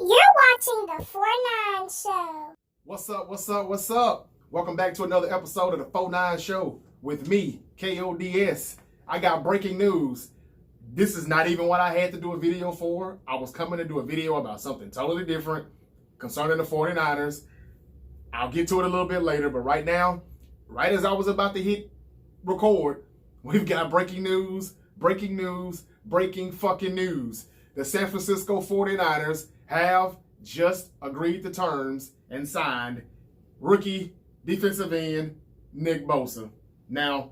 You're watching the 49 Show. What's up? Welcome back to another episode of the 49 Show with me, K.O.D.S. I got breaking news. This is not even what I had to do a video for. I was coming to do a video about something totally different concerning the 49ers. I'll get to it a little bit later, but right now, right as I was about to hit record, we've got breaking news, breaking fucking news. The San Francisco 49ers have just agreed to terms and signed rookie defensive end Nick Bosa. Now,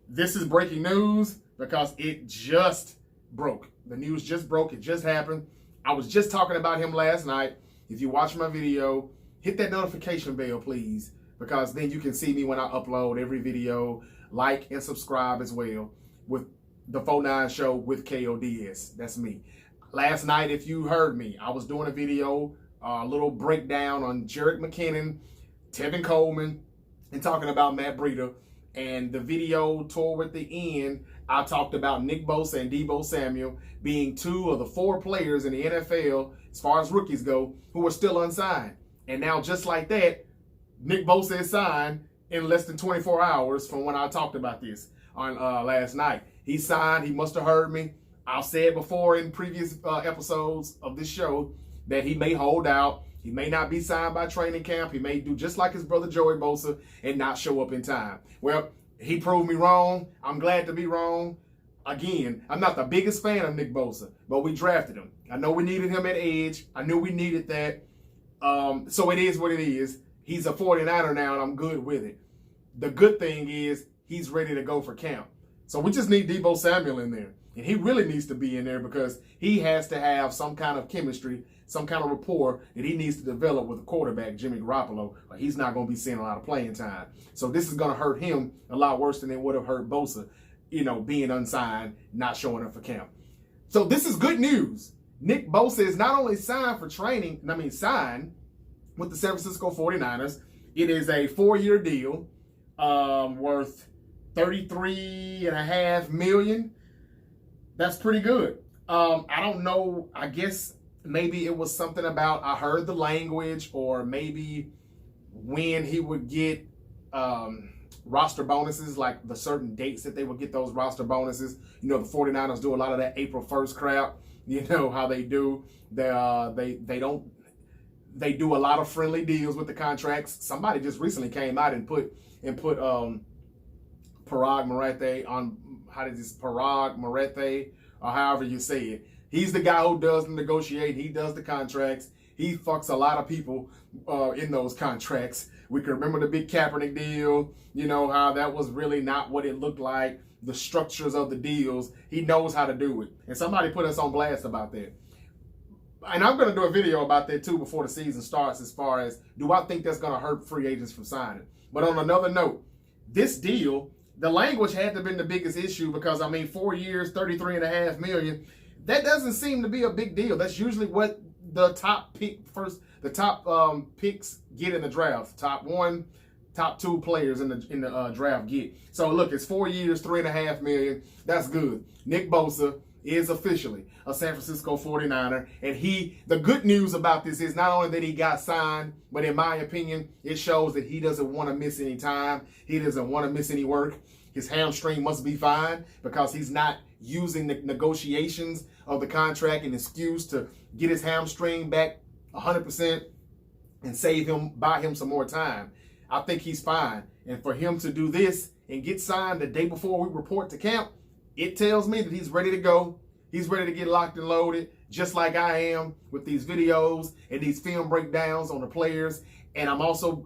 this is breaking news because it just broke. The news just broke. It just happened. I was just talking about him last night. If you watch my video, hit that notification bell, please, because then you can see me when I upload every video. Like and subscribe as well with the 49 Show with K.O.D.S. That's me. Last night, if you heard me, I was doing a video, a little breakdown on Jerick McKinnon, Tevin Coleman, and talking about Matt Breida. And the video toward the end, I talked about Nick Bosa and Deebo Samuel being two of the four players in the NFL, as far as rookies go, who are still unsigned. And now, just like that, Nick Bosa is signed in less than 24 hours from when I talked about this on last night. He signed. He must have heard me. I've said before in previous episodes of this show that he may hold out. He may not be signed by training camp. He may do just like his brother Joey Bosa and not show up in time. Well, he proved me wrong. I'm glad to be wrong. Again, I'm not the biggest fan of Nick Bosa, but we drafted him. I know we needed him at edge. I knew we needed that. So it is what it is. He's a 49er now, and I'm good with it. The good thing is he's ready to go for camp. So we just need Deebo Samuel in there. And he really needs to be in there because he has to have some kind of chemistry, some kind of rapport that he needs to develop with the quarterback, Jimmy Garoppolo, or he's not going to be seeing a lot of playing time. So this is going to hurt him a lot worse than it would have hurt Bosa, being unsigned, not showing up for camp. So this is good news. Nick Bosa is not only signed for signed with the San Francisco 49ers. It is a 4-year deal worth $33.5 million. That's pretty good. I don't know. I guess maybe it was something about I heard the language, or maybe when he would get roster bonuses, like the certain dates that they would get those roster bonuses. The 49ers do a lot of that April 1st crap. You know how they do. They do a lot of friendly deals with the contracts. Somebody just recently came out and put Parag Marete on, Parag Marete, or however you say it. He's the guy who does the negotiate. He does the contracts. He fucks a lot of people in those contracts. We can remember the big Kaepernick deal, how that was really not what it looked like, the structures of the deals. He knows how to do it. And somebody put us on blast about that. And I'm going to do a video about that too before the season starts, as far as, do I think that's going to hurt free agents from signing? But on another note, this deal, the language had to have been the biggest issue because, 4 years, $33.5 million, that doesn't seem to be a big deal. That's usually what the top picks get in the draft. Top 2 players in the draft get. So look, it's 4 years, $3.5 million. That's good. Nick Bosa is officially a San Francisco 49er. And the good news about this is not only that he got signed, but in my opinion, it shows that he doesn't want to miss any time. He doesn't want to miss any work. His hamstring must be fine because he's not using the negotiations of the contract and excuse to get his hamstring back 100% and buy him some more time. I think he's fine. And for him to do this and get signed the day before we report to camp, it tells me that he's ready to go. He's ready to get locked and loaded, just like I am with these videos and these film breakdowns on the players. And I'm also,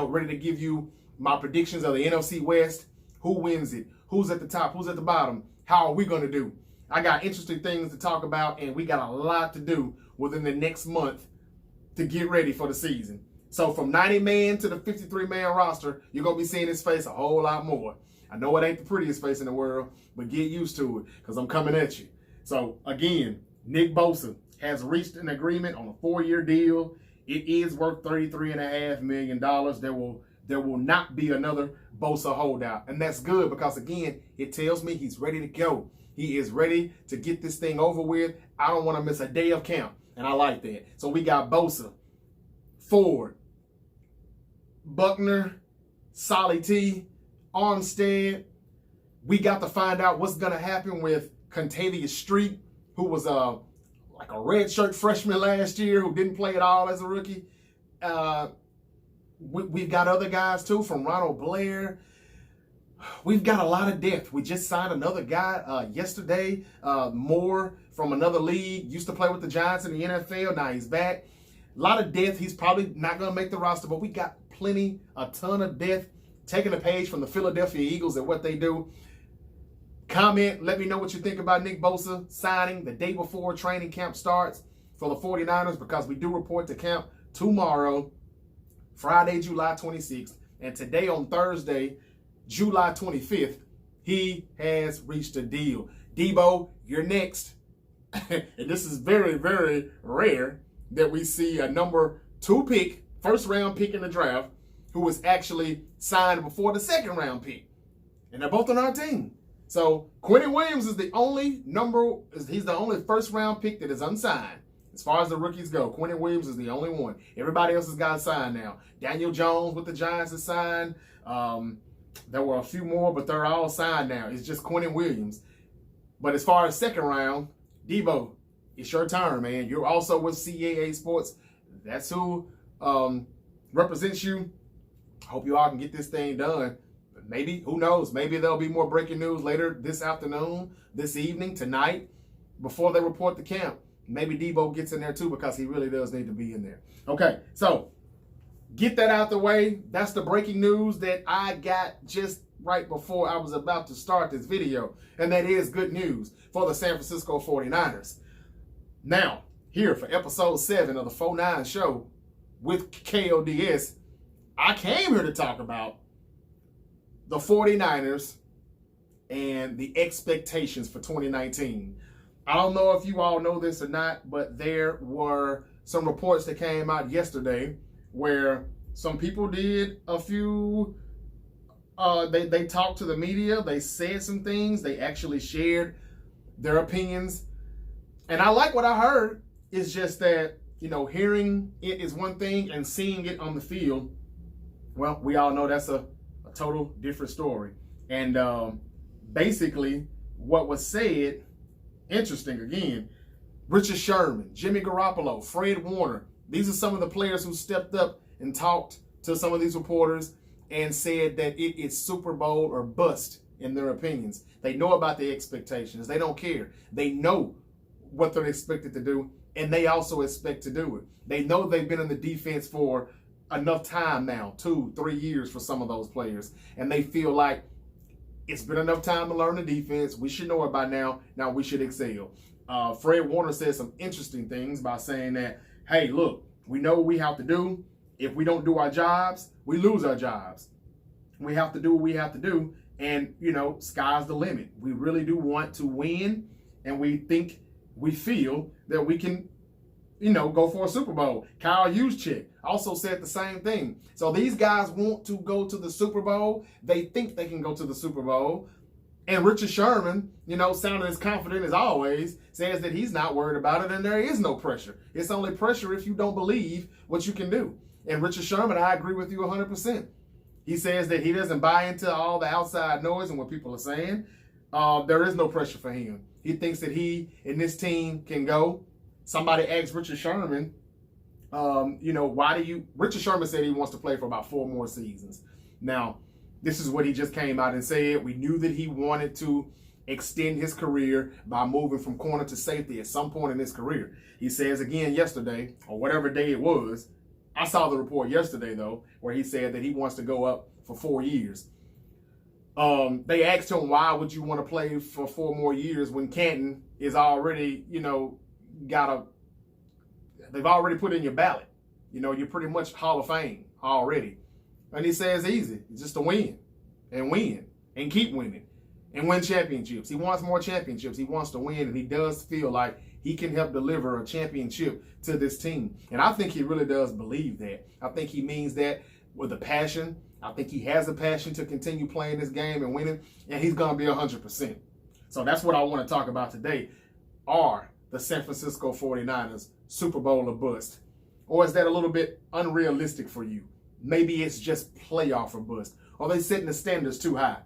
ready to give you my predictions of the NFC West. Who wins it? Who's at the top? Who's at the bottom? How are we going to do? I got interesting things to talk about, and we got a lot to do within the next month to get ready for the season. So from 90-man to the 53-man roster, you're going to be seeing his face a whole lot more. I know it ain't the prettiest face in the world, but get used to it because I'm coming at you. So again, Nick Bosa has reached an agreement on a 4-year deal. It is worth $33.5 million. There will not be another Bosa holdout. And that's good because, again, it tells me he's ready to go. He is ready to get this thing over with. I don't want to miss a day of camp. And I like that. So we got Bosa, Ford, Buckner, Solly T, Armstead. We got to find out what's going to happen with Contavious Street, who was like a redshirt freshman last year who didn't play at all as a rookie. We've got other guys too, from Ronald Blair. We've got a lot of depth. We just signed another guy yesterday, Moore from another league, used to play with the Giants in the NFL. Now he's back. A lot of depth. He's probably not going to make the roster, but we got a ton of depth. Taking a page from the Philadelphia Eagles and what they do. Comment, let me know what you think about Nick Bosa signing the day before training camp starts for the 49ers, because we do report to camp tomorrow, Friday, July 26th, and today on Thursday, July 25th, he has reached a deal. Deebo, you're next. And this is very, very rare that we see a number 2 pick, first round pick in the draft, who was actually signed before the second round pick. And they're both on our team. So Quentin Williams is the only he's the only first round pick that is unsigned. As far as the rookies go, Quentin Williams is the only one. Everybody else has got signed now. Daniel Jones with the Giants is signed. There were a few more, but they're all signed now. It's just Quentin Williams. But as far as second round, Deebo, it's your turn, man. You're also with CAA Sports. That's who represents you. Hope you all can get this thing done. Maybe, who knows, maybe there'll be more breaking news later this afternoon, this evening, tonight, before they report the camp. Maybe Deebo gets in there too, because he really does need to be in there. Okay, so get that out the way. That's the breaking news that I got just right before I was about to start this video. And that is good news for the San Francisco 49ers. Now, here for episode 7 of the 4-9 show with K.O.D.S., I came here to talk about the 49ers and the expectations for 2019. I don't know if you all know this or not, but there were some reports that came out yesterday where some people did a few, they talked to the media, they said some things, they actually shared their opinions. And I like what I heard. It's just that, you know, hearing it is one thing and seeing it on the field, well, we all know that's a total different story. And basically what was said, interesting again, Richard Sherman, Jimmy Garoppolo, Fred Warner, these are some of the players who stepped up and talked to some of these reporters and said that it is Super Bowl or bust in their opinions. They know about the expectations. They don't care. They know what they're expected to do, and they also expect to do it. They know they've been in the defense for enough time now, 2-3 years for some of those players, and they feel like it's been enough time to learn the defense. We should know it by now. Now we should excel. Fred Warner said some interesting things by saying that, hey, look, we know what we have to do. If we don't do our jobs, we lose our jobs. We have to do what we have to do, and, you know, sky's the limit. We really do want to win, and we feel that we can, you know, go for a Super Bowl. Kyle Juszczyk also said the same thing. So these guys want to go to the Super Bowl. They think they can go to the Super Bowl. And Richard Sherman, you know, sounding as confident as always, says that he's not worried about it and there is no pressure. It's only pressure if you don't believe what you can do. And Richard Sherman, I agree with you 100%. He says that he doesn't buy into all the outside noise and what people are saying. There is no pressure for him. He thinks that he and this team can go. Somebody asked Richard Sherman, you know, Richard Sherman said he wants to play for about 4 more seasons. Now, this is what he just came out and said. We knew that he wanted to extend his career by moving from corner to safety at some point in his career. He says again yesterday, or whatever day it was, I saw the report yesterday, though, where he said that he wants to go up for 4 years. They asked him, why would you want to play for 4 more years when Canton is already, you know, they've already put in your ballot. You know, you're pretty much Hall of Fame already. And he says easy. It's just to win and keep winning and win championships. He wants more championships. He wants to win, and he does feel like he can help deliver a championship to this team. And I think he really does believe that. I think he means that with a passion. I think he has a passion to continue playing this game and winning, and he's going to be 100%. So that's what I want to talk about today. Are the San Francisco 49ers Super Bowl or bust? Or is that a little bit unrealistic for you? Maybe it's just playoff or bust. Or are they setting the standards too high?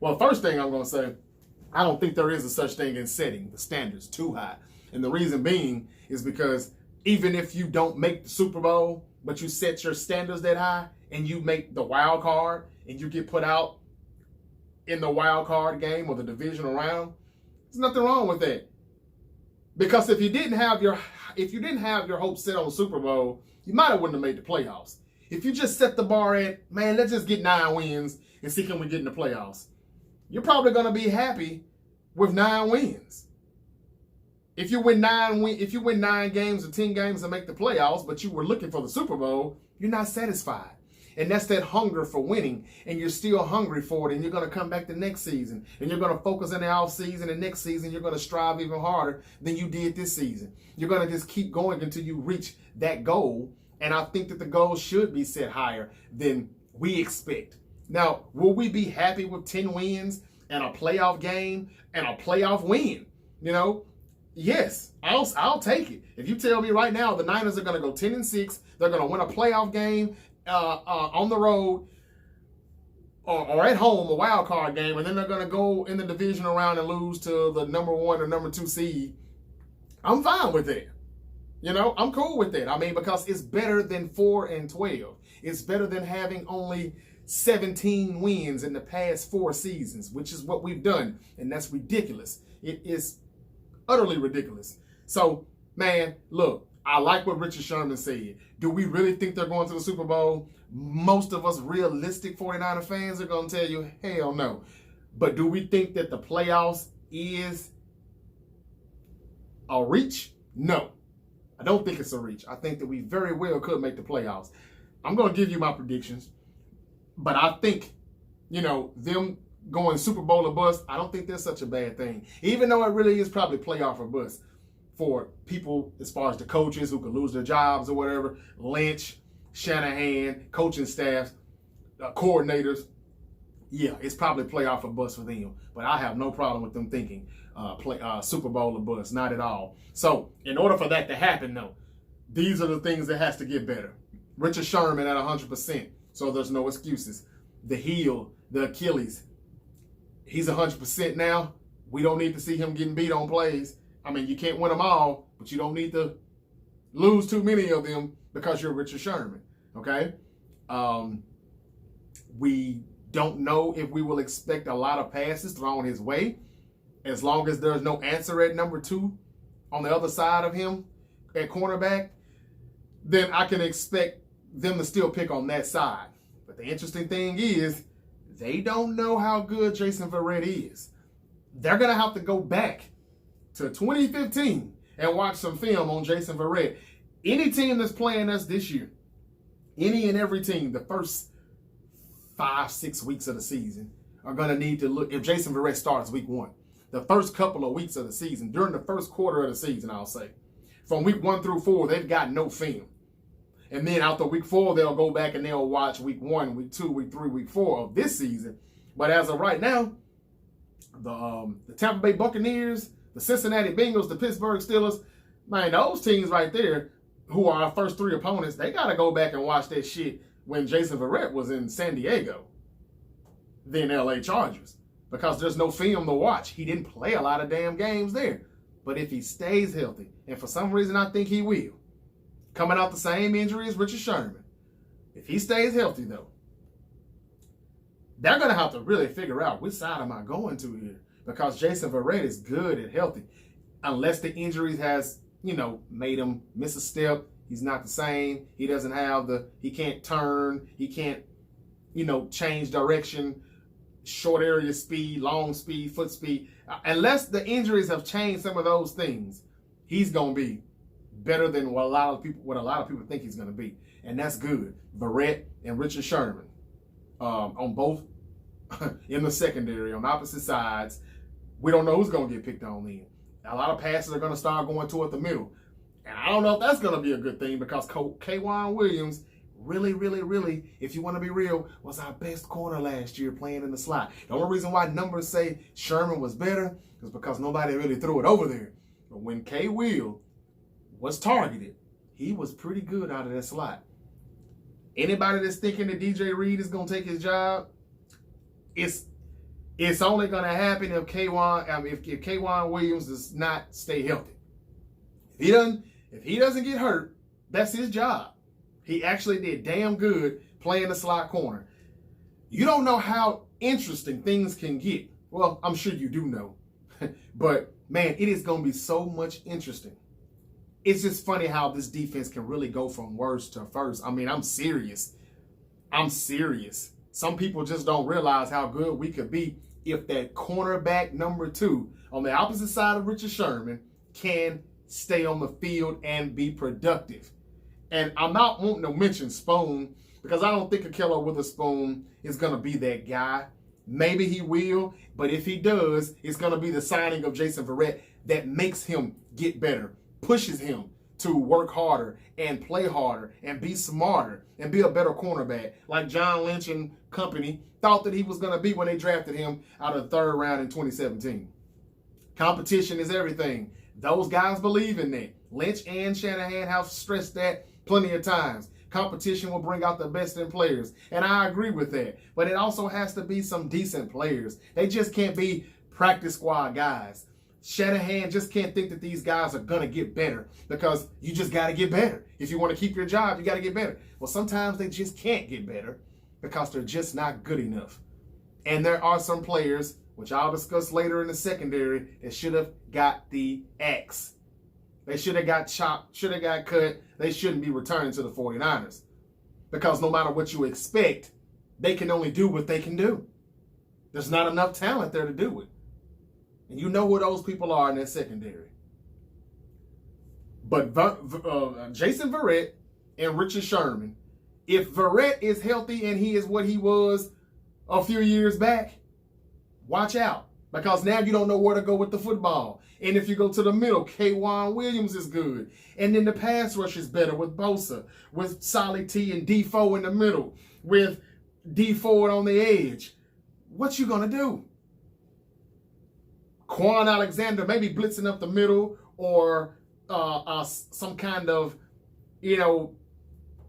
Well, first thing I'm going to say, I don't think there is a such thing in setting the standards too high. And the reason being is because even if you don't make the Super Bowl, but you set your standards that high and you make the wild card and you get put out in the wild card game or the divisional round, there's nothing wrong with that. Because if you didn't have your hopes set on the Super Bowl, you might have wouldn't have made the playoffs. If you just set the bar at, man, let's just get 9 wins and see can we get in the playoffs, you're probably going to be happy with 9 wins. If you win 9 games or 10 games and make the playoffs, but you were looking for the Super Bowl, you're not satisfied. And that's that hunger for winning, and you're still hungry for it, and you're going to come back the next season, and you're going to focus in the off season, and next season you're going to strive even harder than you did this season. You're going to just keep going until you reach that goal, and I think that the goal should be set higher than we expect. Now, will we be happy with 10 wins and a playoff game and a playoff win? You know, yes, I'll take it. If you tell me right now the Niners are going to go 10-6, they're going to win a playoff game on the road or at home, a wild card game, and then they're going to go in the divisional round and lose to the number 1 or number 2 seed, I'm fine with that. You know, I'm cool with that. I mean, because it's better than 4-12. It's better than having only 17 wins in the past 4 seasons, which is what we've done, and that's ridiculous. It is utterly ridiculous. So, man, look, I like what Richard Sherman said. Do we really think they're going to the Super Bowl? Most of us realistic 49er fans are going to tell you, hell no. But do we think that the playoffs is a reach? No. I don't think it's a reach. I think that we very well could make the playoffs. I'm going to give you my predictions. But I think, you know, them going Super Bowl or bust, I don't think that's such a bad thing. Even though it really is probably playoff or bust for people as far as the coaches who could lose their jobs or whatever, Lynch, Shanahan, coaching staffs, coordinators. Yeah, it's probably playoff or bust for them. But I have no problem with them thinking Super Bowl or bust, not at all. So in order for that to happen, though, these are the things that has to get better. Richard Sherman at 100%. So there's no excuses. The heel, the Achilles, he's 100% now. We don't need to see him getting beat on plays. I mean, you can't win them all, but you don't need to lose too many of them because you're Richard Sherman, okay? We don't know if we will expect a lot of passes thrown his way as long as there's no answer at number 2 on the other side of him at cornerback, then I can expect them to still pick on that side. But the interesting thing is they don't know how good Jason Verrett is. They're going to have to go back to 2015 and watch some film on Jason Verrett. Any team that's playing us this year, any and every team, the first 5-6 weeks of the season are going to need to look. If Jason Verrett starts week 1, the first couple of weeks of the season, during the first quarter of the season, I'll say, from week 1 through 4, they've got no film. And then after week 4, they'll go back and they'll watch week 1, week 2, week 3, week 4 of this season. But as of right now, the Tampa Bay Buccaneers, the Cincinnati Bengals, the Pittsburgh Steelers, man, those teams right there, who are our first 3 opponents, they got to go back and watch that shit when Jason Verrett was in San Diego, then LA Chargers, because there's no film to watch. He didn't play a lot of damn games there. But if he stays healthy, and for some reason I think he will, coming out the same injury as Richard Sherman, if he stays healthy though, they're going to have to really figure out which side am I going to here, because Jason Verrett is good and healthy. Unless the injuries has, made him miss a step, he's not the same. He doesn't have he can't turn, he can't, change direction, short area speed, long speed, foot speed. Unless the injuries have changed some of those things, he's going to be better than what a lot of people think he's going to be. And that's good. Verrett and Richard Sherman on both in the secondary, on opposite sides. We don't know who's going to get picked on then. A lot of passes are going to start going toward the middle. And I don't know if that's going to be a good thing, because K'Wan Williams really, really, really, if you want to be real, was our best corner last year playing in the slot. The only reason why numbers say Sherman was better is because nobody really threw it over there. But when K. Will was targeted. He was pretty good out of that slot. Anybody that's thinking that DJ Reed is going to take his job, it's only going to happen if K'Waun Williams does not stay healthy. If he doesn't get hurt, that's his job. He actually did damn good playing the slot corner. You don't know how interesting things can get. Well, I'm sure you do know. But, man, it is going to be so much interesting. It's just funny how this defense can really go from worst to first. I mean, I'm serious. I'm serious. Some people just don't realize how good we could be if that cornerback number 2 on the opposite side of Richard Sherman can stay on the field and be productive. And I'm not wanting to mention Spoon because I don't think Ahkello Witherspoon is going to be that guy. Maybe he will, but if he does, it's going to be the signing of Jason Verrett that makes him get better, pushes him to work harder and play harder and be smarter and be a better cornerback, like John Lynch and company thought that he was going to be when they drafted him out of the 3rd round in 2017. Competition is everything. Those guys believe in that. Lynch and Shanahan have stressed that plenty of times. Competition will bring out the best in players. And I agree with that. But it also has to be some decent players. They just can't be practice squad guys. Shanahan just can't think that these guys are going to get better because you just got to get better. If you want to keep your job, you got to get better. Well, sometimes they just can't get better because they're just not good enough. And there are some players, which I'll discuss later in the secondary, that should have got the axe. They should have got chopped, should have got cut. They shouldn't be returning to the 49ers. Because no matter what you expect, they can only do what they can do. There's not enough talent there to do it. And you know who those people are in that secondary. But Jason Verrett and Richard Sherman, if Verrett is healthy and he is what he was a few years back, watch out. Because now you don't know where to go with the football. And if you go to the middle, K'Waun Williams is good. And then the pass rush is better with Bosa, with Solly T and D4 in the middle, with D Ford on the edge. What you going to do? Quan Alexander maybe blitzing up the middle or some kind of,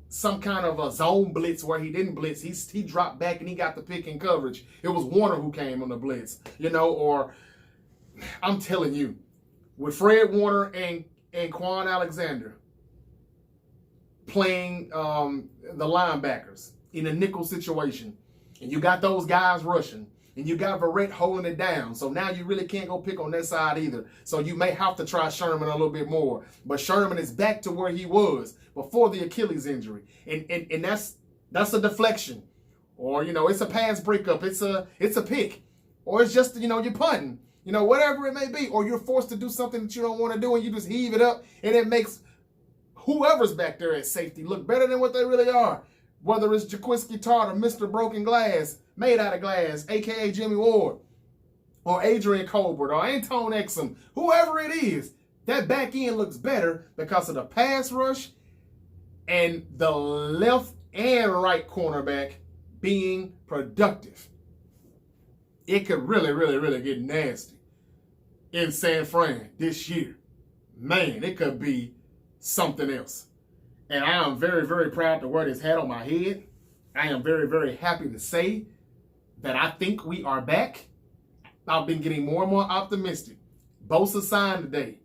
some kind of a zone blitz where he didn't blitz. He dropped back and he got the pick in coverage. It was Warner who came on the blitz, or I'm telling you, with Fred Warner and Quan Alexander playing the linebackers in a nickel situation, and you got those guys rushing, and you got Verrett holding it down. So now you really can't go pick on that side either. So you may have to try Sherman a little bit more. But Sherman is back to where he was before the Achilles injury. And that's a deflection. Or, it's a pass breakup. It's a pick. Or it's just, you're punting. Whatever it may be. Or you're forced to do something that you don't want to do and you just heave it up. And it makes whoever's back there at safety look better than what they really are. Whether it's Jaquiski Tartt or Mr. Broken Glass, made out of glass, a.k.a. Jimmy Ward, or Adrian Colbert, or Antone Exum, whoever it is, that back end looks better because of the pass rush and the left and right cornerback being productive. It could really, really, really get nasty in San Fran this year. Man, it could be something else. And I am very, very proud to wear this hat on my head. I am very, very happy to say that I think we are back. I've been getting more and more optimistic. Bosa signed today.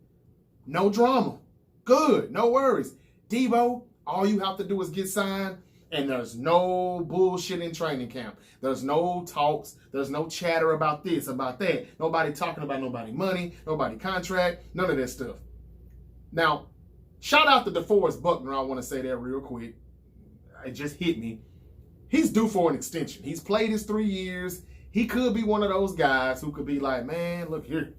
No drama. Good. No worries. Deebo, all you have to do is get signed, and there's no bullshit in training camp. There's no talks. There's no chatter about this, about that. Nobody talking about nobody money, nobody contract, none of that stuff. Now, shout out to DeForest Buckner. I want to say that real quick. It just hit me. He's due for an extension. He's played his 3 years. He could be one of those guys who could be like, man, look here.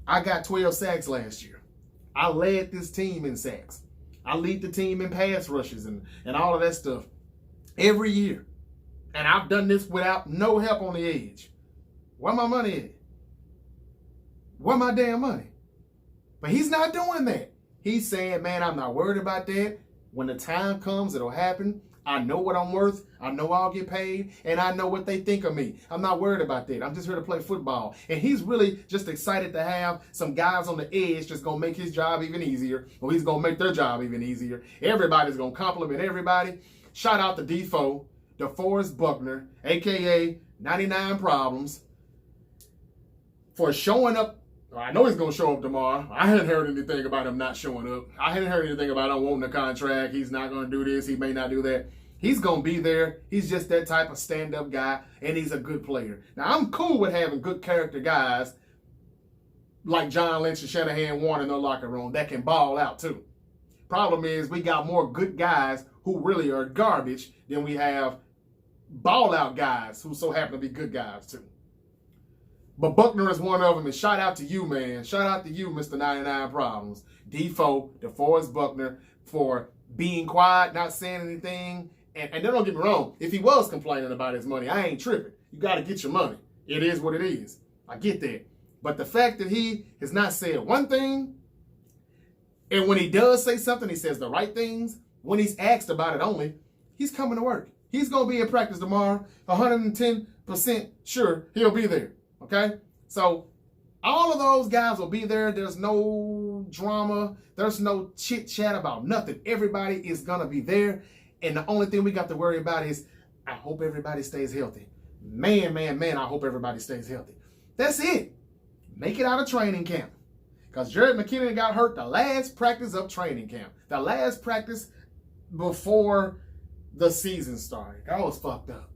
I got 12 sacks last year. I led this team in sacks. I lead the team in pass rushes and all of that stuff every year. And I've done this without no help on the edge. Where my money at? Where my damn money? But he's not doing that. He's saying, man, I'm not worried about that. When the time comes, it'll happen. I know what I'm worth. I know I'll get paid, and I know what they think of me. I'm not worried about that. I'm just here to play football. And he's really just excited to have some guys on the edge just going to make his job even easier, or he's going to make their job even easier. Everybody's going to compliment everybody. Shout out to Deebo, DeForest Buckner, a.k.a. 99 Problems, for showing up. I know he's going to show up tomorrow. I hadn't heard anything about him not showing up. I hadn't heard anything about him wanting a contract. He's not going to do this. He may not do that. He's going to be there. He's just that type of stand-up guy, and he's a good player. Now, I'm cool with having good character guys like John Lynch and Shanahan Warren in their locker room that can ball out, too. Problem is, we got more good guys who really are garbage than we have ball-out guys who so happen to be good guys, too. But Buckner is one of them, and shout out to you, man. Shout out to you, Mr. 99 Problems. Deebo, DeForest Buckner, for being quiet, not saying anything. And don't get me wrong, if he was complaining about his money, I ain't tripping. You got to get your money. It is what it is. I get that. But the fact that he has not said one thing, and when he does say something, he says the right things, when he's asked about it only, he's coming to work. He's going to be in practice tomorrow, 110% sure he'll be there. Okay? So all of those guys will be there. There's no drama. There's no chit chat about nothing. Everybody is going to be there. And the only thing we got to worry about is, I hope everybody stays healthy. Man, I hope everybody stays healthy. That's it. Make it out of training camp. Because Jared McKinnon got hurt the last practice of training camp. The last practice before the season started. I was fucked up.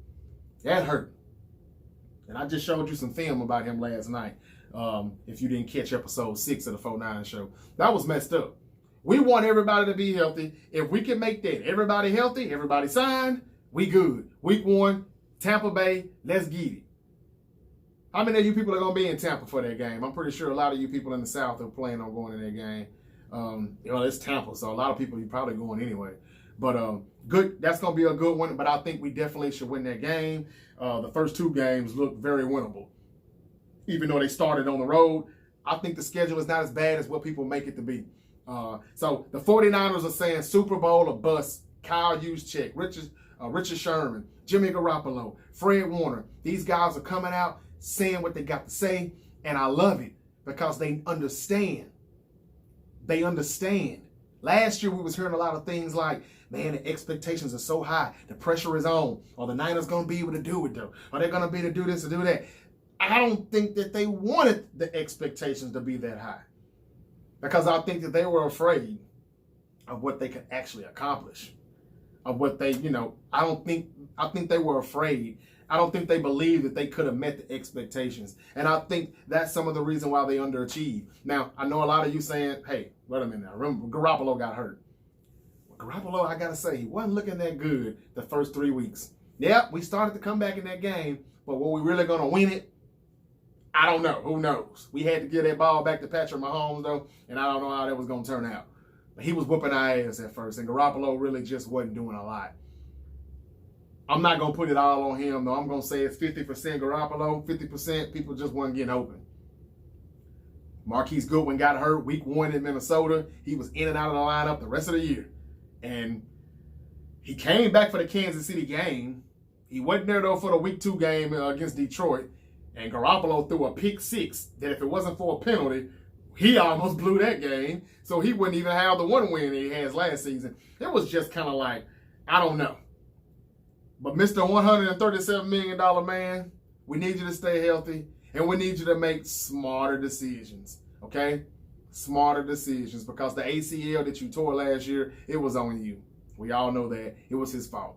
That hurt. And I just showed you some film about him last night. If you didn't catch episode 6 of the 4-9 show. That was messed up. We want everybody to be healthy. If we can make that everybody healthy, everybody signed, we good. Week 1, Tampa Bay, let's get it. How many of you people are going to be in Tampa for that game? I'm pretty sure a lot of you people in the South are planning on going to that game. It's Tampa, so a lot of people are probably going anyway. But good. That's going to be a good one, but I think we definitely should win that game. The first 2 games look very winnable. Even though they started on the road, I think the schedule is not as bad as what people make it to be. So the 49ers are saying Super Bowl or bust. Kyle Juszczyk, Richard Sherman, Jimmy Garoppolo, Fred Warner. These guys are coming out saying what they got to say, and I love it because they understand. They understand. Last year we was hearing a lot of things like, man, the expectations are so high. The pressure is on. Are the Niners going to be able to do it, though? Are they going to be able to do this or do that? I don't think that they wanted the expectations to be that high. Because I think that they were afraid of what they could actually accomplish. Of what they, I think they were afraid. I don't think they believed that they could have met the expectations. And I think that's some of the reason why they underachieved. Now, I know a lot of you saying, hey, wait a minute now. Remember, Garoppolo got hurt. Well, Garoppolo, I got to say, he wasn't looking that good the first 3 weeks. Yeah, we started to come back in that game. But were we really going to win it? I don't know. Who knows? We had to give that ball back to Patrick Mahomes, though, and I don't know how that was going to turn out. But he was whooping our ass at first, and Garoppolo really just wasn't doing a lot. I'm not going to put it all on him, though. I'm going to say it's 50% Garoppolo, 50% people just weren't getting open. Marquise Goodwin got hurt week 1 in Minnesota. He was in and out of the lineup the rest of the year. And he came back for the Kansas City game. He wasn't there, though, for the week 2 game against Detroit. And Garoppolo threw a pick 6 that if it wasn't for a penalty, he almost blew that game. So he wouldn't even have the 1 win he has last season. It was just kind of like, I don't know. But Mr. $137 million man, we need you to stay healthy. And we need you to make smarter decisions. Okay? Smarter decisions. Because the ACL that you tore last year, it was on you. We all know that. It was his fault.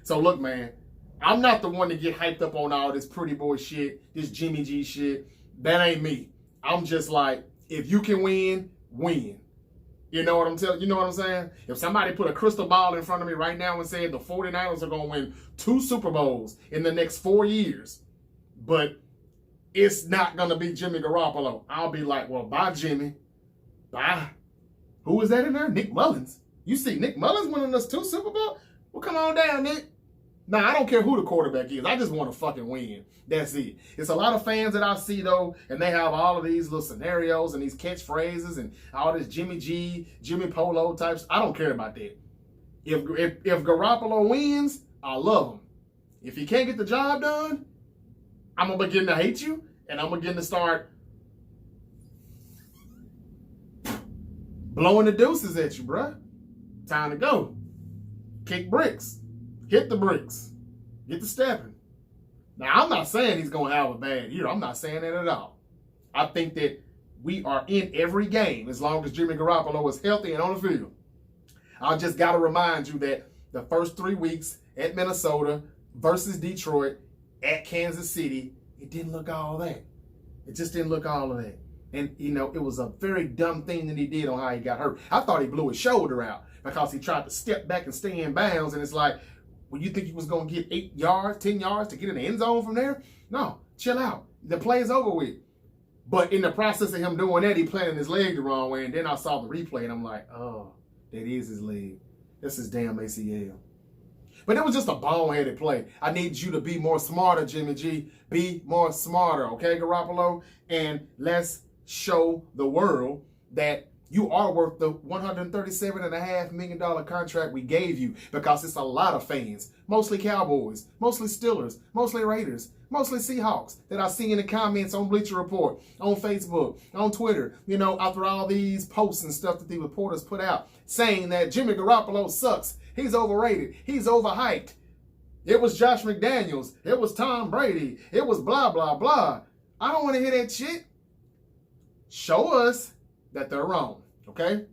So look, man. I'm not the one to get hyped up on all this pretty boy shit, this Jimmy G shit. That ain't me. I'm just like, if you can win, win. You know what I'm telling? You know what I'm saying? If somebody put a crystal ball in front of me right now and said the 49ers are going to win 2 Super Bowls in the next 4 years, but it's not going to be Jimmy Garoppolo, I'll be like, well, bye, Jimmy. Bye. Who was that in there? Nick Mullins. You see Nick Mullins winning us 2 Super Bowls? Well, come on down, Nick. Now, I don't care who the quarterback is. I just want to fucking win. That's it. It's a lot of fans that I see, though, and they have all of these little scenarios and these catchphrases and all this Jimmy G, Jimmy Polo types. I don't care about that. If Garoppolo wins, I love him. If he can't get the job done, I'm gonna begin to hate you, and I'm gonna begin to start blowing the deuces at you, bruh. Time to go. Kick bricks. Hit the bricks. Get the stepping. Now, I'm not saying he's going to have a bad year. I'm not saying that at all. I think that we are in every game as long as Jimmy Garoppolo is healthy and on the field. I just got to remind you that the first 3 weeks at Minnesota versus Detroit at Kansas City, it didn't look all that. It just didn't look all of that. And, it was a very dumb thing that he did on how he got hurt. I thought he blew his shoulder out because he tried to step back and stay in bounds. And it's like, well, you think he was going to get 8 yards, 10 yards to get in the end zone from there? No, chill out. The play is over with. But in the process of him doing that, he planted his leg the wrong way. And then I saw the replay, and I'm like, oh, that is his leg. That's his damn ACL. But it was just a bone-headed play. I need you to be more smarter, Jimmy G. Be more smarter, okay, Garoppolo? And let's show the world that you are worth the $137.5 million contract we gave you, because it's a lot of fans, mostly Cowboys, mostly Steelers, mostly Raiders, mostly Seahawks, that I see in the comments on Bleacher Report, on Facebook, on Twitter, after all these posts and stuff that the reporters put out saying that Jimmy Garoppolo sucks. He's overrated. He's overhyped. It was Josh McDaniels. It was Tom Brady. It was blah, blah, blah. I don't want to hear that shit. Show us that they're wrong, okay?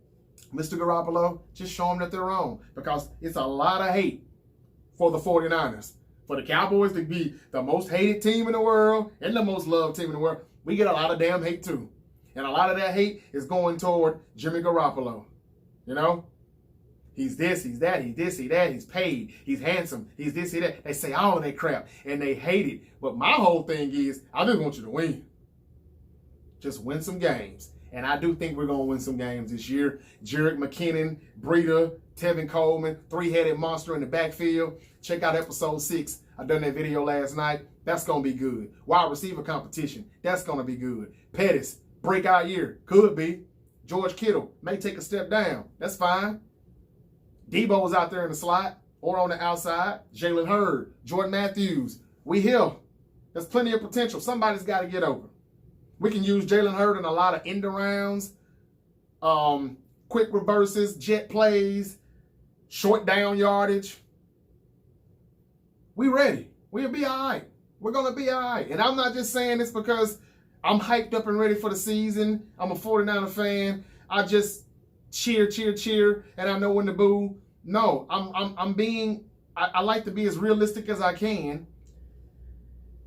Mr. Garoppolo, just show them that they're wrong, because it's a lot of hate for the 49ers. For the Cowboys to be the most hated team in the world and the most loved team in the world, we get a lot of damn hate too. And a lot of that hate is going toward Jimmy Garoppolo. He's this, he's that, he's this, he's that, he's paid, he's handsome, he's this, he's that. They say all of that crap, and they hate it. But my whole thing is, I just want you to win. Just win some games. And I do think we're going to win some games this year. Jerick McKinnon, Breida, Tevin Coleman, three-headed monster in the backfield. Check out episode 6. I done that video last night. That's going to be good. Wide receiver competition. That's going to be good. Pettis, breakout year. Could be. George Kittle may take a step down. That's fine. Deebo's out there in the slot or on the outside. Jalen Hurd, Jordan Matthews. We here. There's plenty of potential. Somebody's got to get open. We can use Jalen Hurd in a lot of end arounds, quick reverses, jet plays, short down yardage. We ready. We'll be all right. We're going to be all right. And I'm not just saying this because I'm hyped up and ready for the season. I'm a 49er fan. I just cheer, and I know when to boo. No, I like to be as realistic as I can.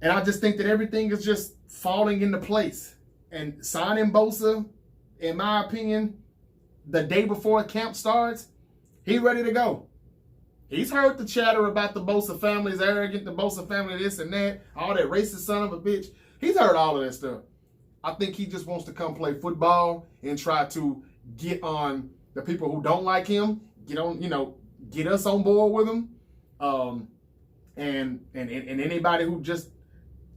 And I just think that everything is just falling into place. And signing Bosa, in my opinion, the day before camp starts, he's ready to go. He's heard the chatter about the Bosa family is arrogant, the Bosa family this and that, all that racist son of a bitch. He's heard all of that stuff. I think he just wants to come play football and try to get on the people who don't like him, get us on board with him. And anybody who just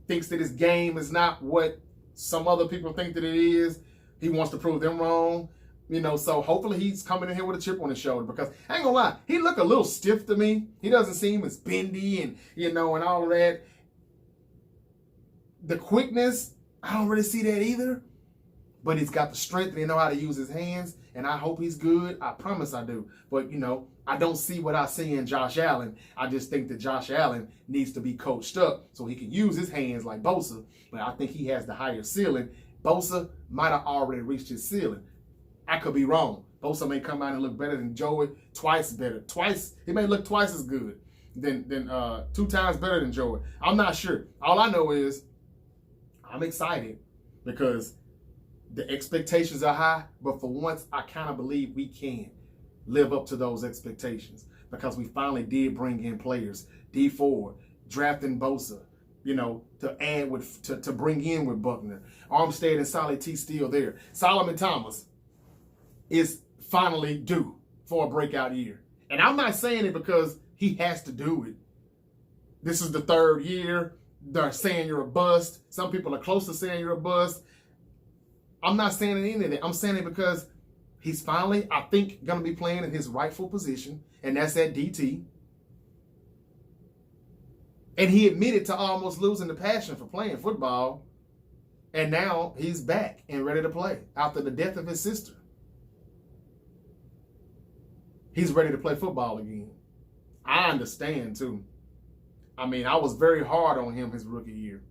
thinks that his game is not what some other people think that it is, he wants to prove them wrong. So hopefully he's coming in here with a chip on his shoulder, because I ain't gonna lie, he look a little stiff to me. He doesn't seem as bendy and and all of that. The quickness, I don't really see that either. But he's got the strength and he know how to use his hands, and I hope he's good. I promise I do. But, I don't see what I see in Josh Allen. I just think that Josh Allen needs to be coached up so he can use his hands like Bosa. But I think he has the higher ceiling. Bosa might have already reached his ceiling. I could be wrong. Bosa may come out and look better than Joey, twice better. Twice, he may look twice as good than 2 times better than Joey. I'm not sure. All I know is I'm excited because the expectations are high, but for once, I kind of believe we can live up to those expectations, because we finally did bring in players. D Ford, drafting Bosa, to add to bring in with Buckner. Armstead and Solly T still there. Solomon Thomas is finally due for a breakout year. And I'm not saying it because he has to do it. This is the 3rd year. They're saying you're a bust. Some people are close to saying you're a bust. I'm not saying any of that. I'm saying it because He's finally, I think, going to be playing in his rightful position, and that's at DT. And he admitted to almost losing the passion for playing football. And now he's back and ready to play after the death of his sister. He's ready to play football again. I understand, too. I mean, I was very hard on him his rookie year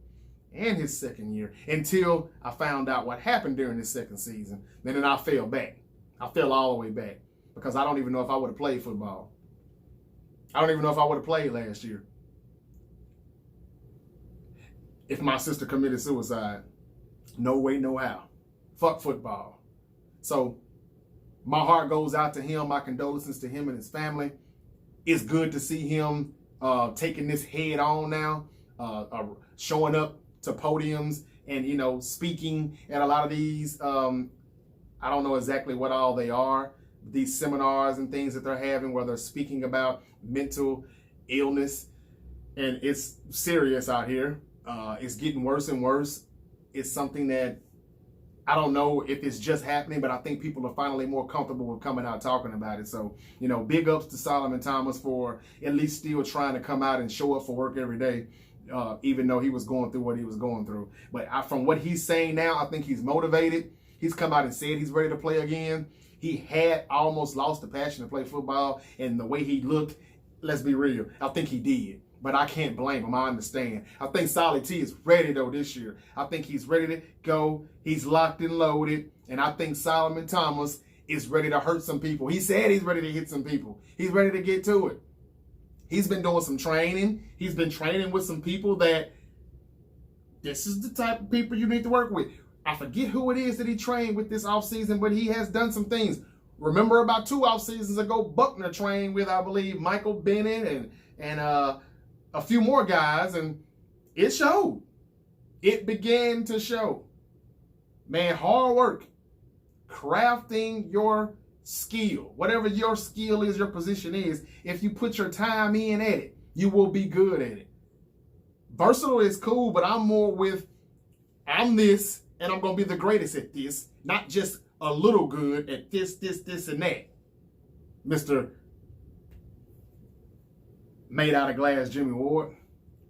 and his second year until I found out what happened during his second season. And then I fell back. I fell all the way back because I don't even know if I would have played football. I don't even know if I would have played last year if my sister committed suicide. No way, no how. Fuck football. So my heart goes out to him. My condolences to him and his family. It's good to see him taking this head on now, showing up to podiums and, you know, speaking at a lot of these, I don't know exactly what all they are, these seminars and things that they're having where they're speaking about mental illness. And it's serious out here. It's getting worse and worse. It's something that I don't know if it's just happening, but I think people are finally more comfortable with coming out talking about it. So, you know, big ups to Solomon Thomas for at least still trying to come out and show up for work every day, even though he was going through what he was going through. But from what he's saying now, I think he's motivated. He's come out and said he's ready to play again. He had almost lost the passion to play football, and the way he looked, let's be real, I think he did. But I can't blame him. I understand. I think Solly T is ready, though, this year. I think he's ready to go. He's locked and loaded. And I think Solomon Thomas is ready to hurt some people. He said he's ready to hit some people. He's ready to get to it. He's been doing some training. He's been training with some people that this is the type of people you need to work with. I forget who it is that he trained with this offseason, but he has done some things. Remember about 2 off seasons ago, Buckner trained with, I believe, Michael Bennett and a few more guys, and it showed. It began to show. Man, hard work, crafting your skill, whatever your skill is, your position is, if you put your time in at it, you will be good at it. Versatile is cool, but I'm more with, I'm this, and I'm going to be the greatest at this, not just a little good at this, and that. Mr. Made out of glass Jimmy Ward.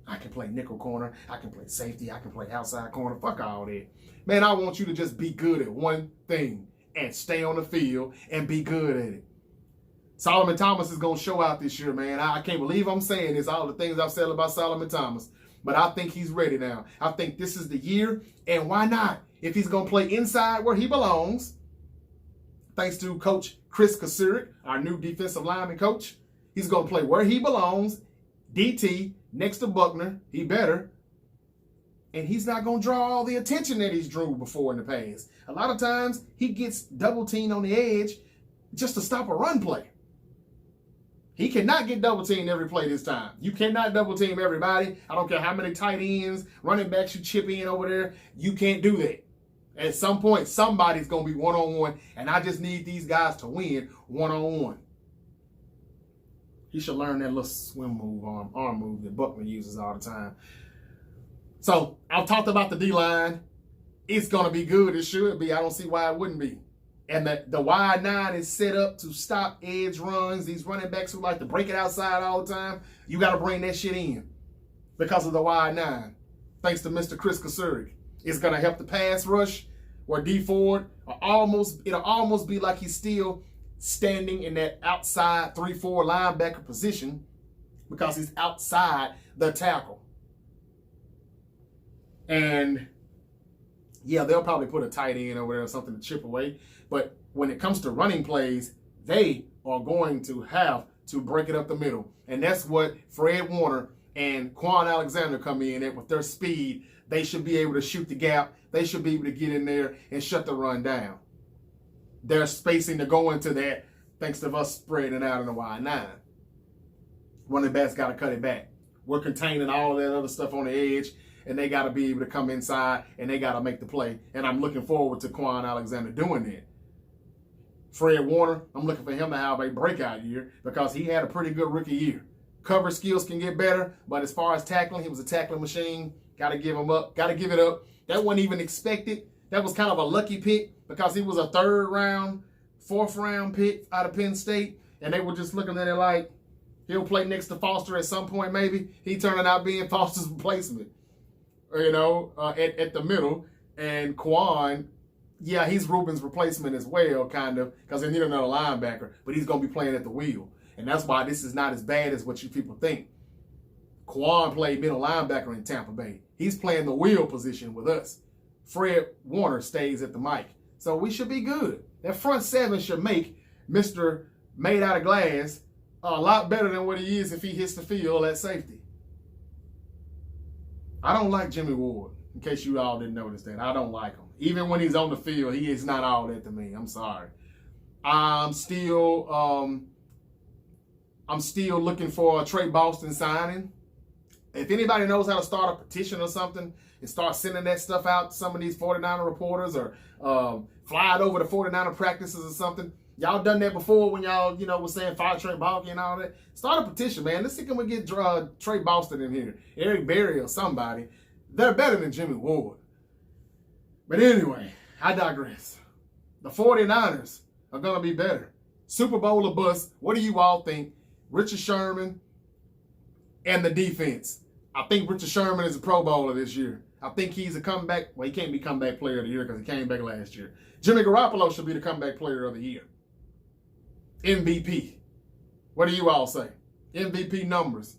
I can play nickel corner. I can play safety. I can play outside corner. Fuck all that. Man, I want you to just be good at one thing and stay on the field and be good at it. Solomon Thomas is going to show out this year, man. I can't believe I'm saying this, all the things I've said about Solomon Thomas. But I think he's ready now. I think this is the year. And why not? If he's going to play inside where he belongs, thanks to Coach Chris Kasurik, our new defensive lineman coach, he's going to play where he belongs, DT, next to Buckner. He better. And he's not going to draw all the attention that he's drew before in the past. A lot of times, he gets double teamed on the edge just to stop a run play. He cannot get double teamed every play this time. You cannot double team everybody. I don't care how many tight ends, running backs you chip in over there. You can't do that. At some point, somebody's going to be one-on-one, and I just need these guys to win one-on-one. He should learn that little swim move, arm move that Buckner uses all the time. So, I've talked about the D-line. It's going to be good. It should be. I don't see why it wouldn't be. And the wide 9 is set up to stop edge runs. These running backs who like to break it outside all the time, you got to bring that shit in because of the wide 9. Thanks to Mr. Chris Kasurik. It's going to help the pass rush where D Ford it'll almost be like he's still standing in that outside 3-4 linebacker position because he's outside the tackle. And yeah, they'll probably put a tight end over there or something to chip away. But when it comes to running plays, they are going to have to break it up the middle. And that's what Fred Warner and Quan Alexander come in at with their speed. They should be able to shoot the gap. They should be able to get in there and shut the run down. They're spacing to go into that thanks to us spreading it out in the wide 9. Running backs got to cut it back. We're containing all of that other stuff on the edge, and they got to be able to come inside, and they got to make the play. And I'm looking forward to Quan Alexander doing that. Fred Warner, I'm looking for him to have a breakout year because he had a pretty good rookie year. Cover skills can get better, but as far as tackling, he was a tackling machine. Got to give him up. Got to give it up. That wasn't even expected. That was kind of a lucky pick because he was a 3rd round 4th-round pick out of Penn State, and they were just looking at it like he'll play next to Foster at some point maybe. He turned out being Foster's replacement, at the middle. And Quan, yeah, he's Ruben's replacement as well, kind of, because they need another linebacker, but he's going to be playing at the wheel. And that's why this is not as bad as what you people think. Quan played middle linebacker in Tampa Bay. He's playing the wheel position with us. Fred Warner stays at the mic. So we should be good. That front seven should make Mr. Made Out of Glass a lot better than what he is if he hits the field at safety. I don't like Jimmy Ward, in case you all didn't notice that. I don't like him. Even when he's on the field, he is not all that to me. I'm sorry. I'm still looking for a Trey Boston signing. If anybody knows how to start a petition or something and start sending that stuff out to some of these 49er reporters, or fly it over to 49er practices or something. Y'all done that before when y'all, was saying fire Trey Boston and all that. Start a petition, man. Let's see can we get Trey Boston in here. Eric Berry or somebody. They're better than Jimmy Ward. But anyway, I digress. The 49ers are going to be better. Super Bowl or bust. What do you all think? Richard Sherman and the defense. I think Richard Sherman is a Pro Bowler this year. I think he's a comeback. Well, he can't be comeback player of the year because he came back last year. Jimmy Garoppolo should be the comeback player of the year. MVP. What do you all say? MVP numbers.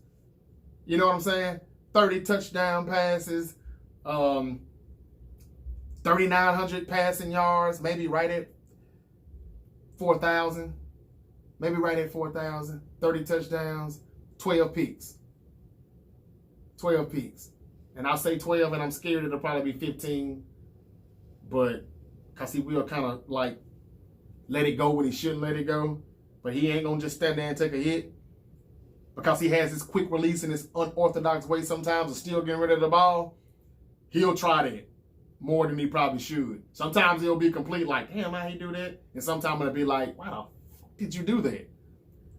You know what I'm saying? 30 touchdown passes, 3,900 passing yards, maybe right at 4,000. Maybe right at 4,000. 30 touchdowns, 12 picks. 12 picks. And I'll say 12, and I'm scared it'll probably be 15. But, because he will kind of like let it go when he shouldn't let it go. But he ain't going to just stand there and take a hit. Because he has his quick release and his unorthodox way sometimes of still getting rid of the ball. He'll try that more than he probably should. Sometimes he'll be complete like, damn, how he do that? And sometimes it'll be like, why the fuck did you do that?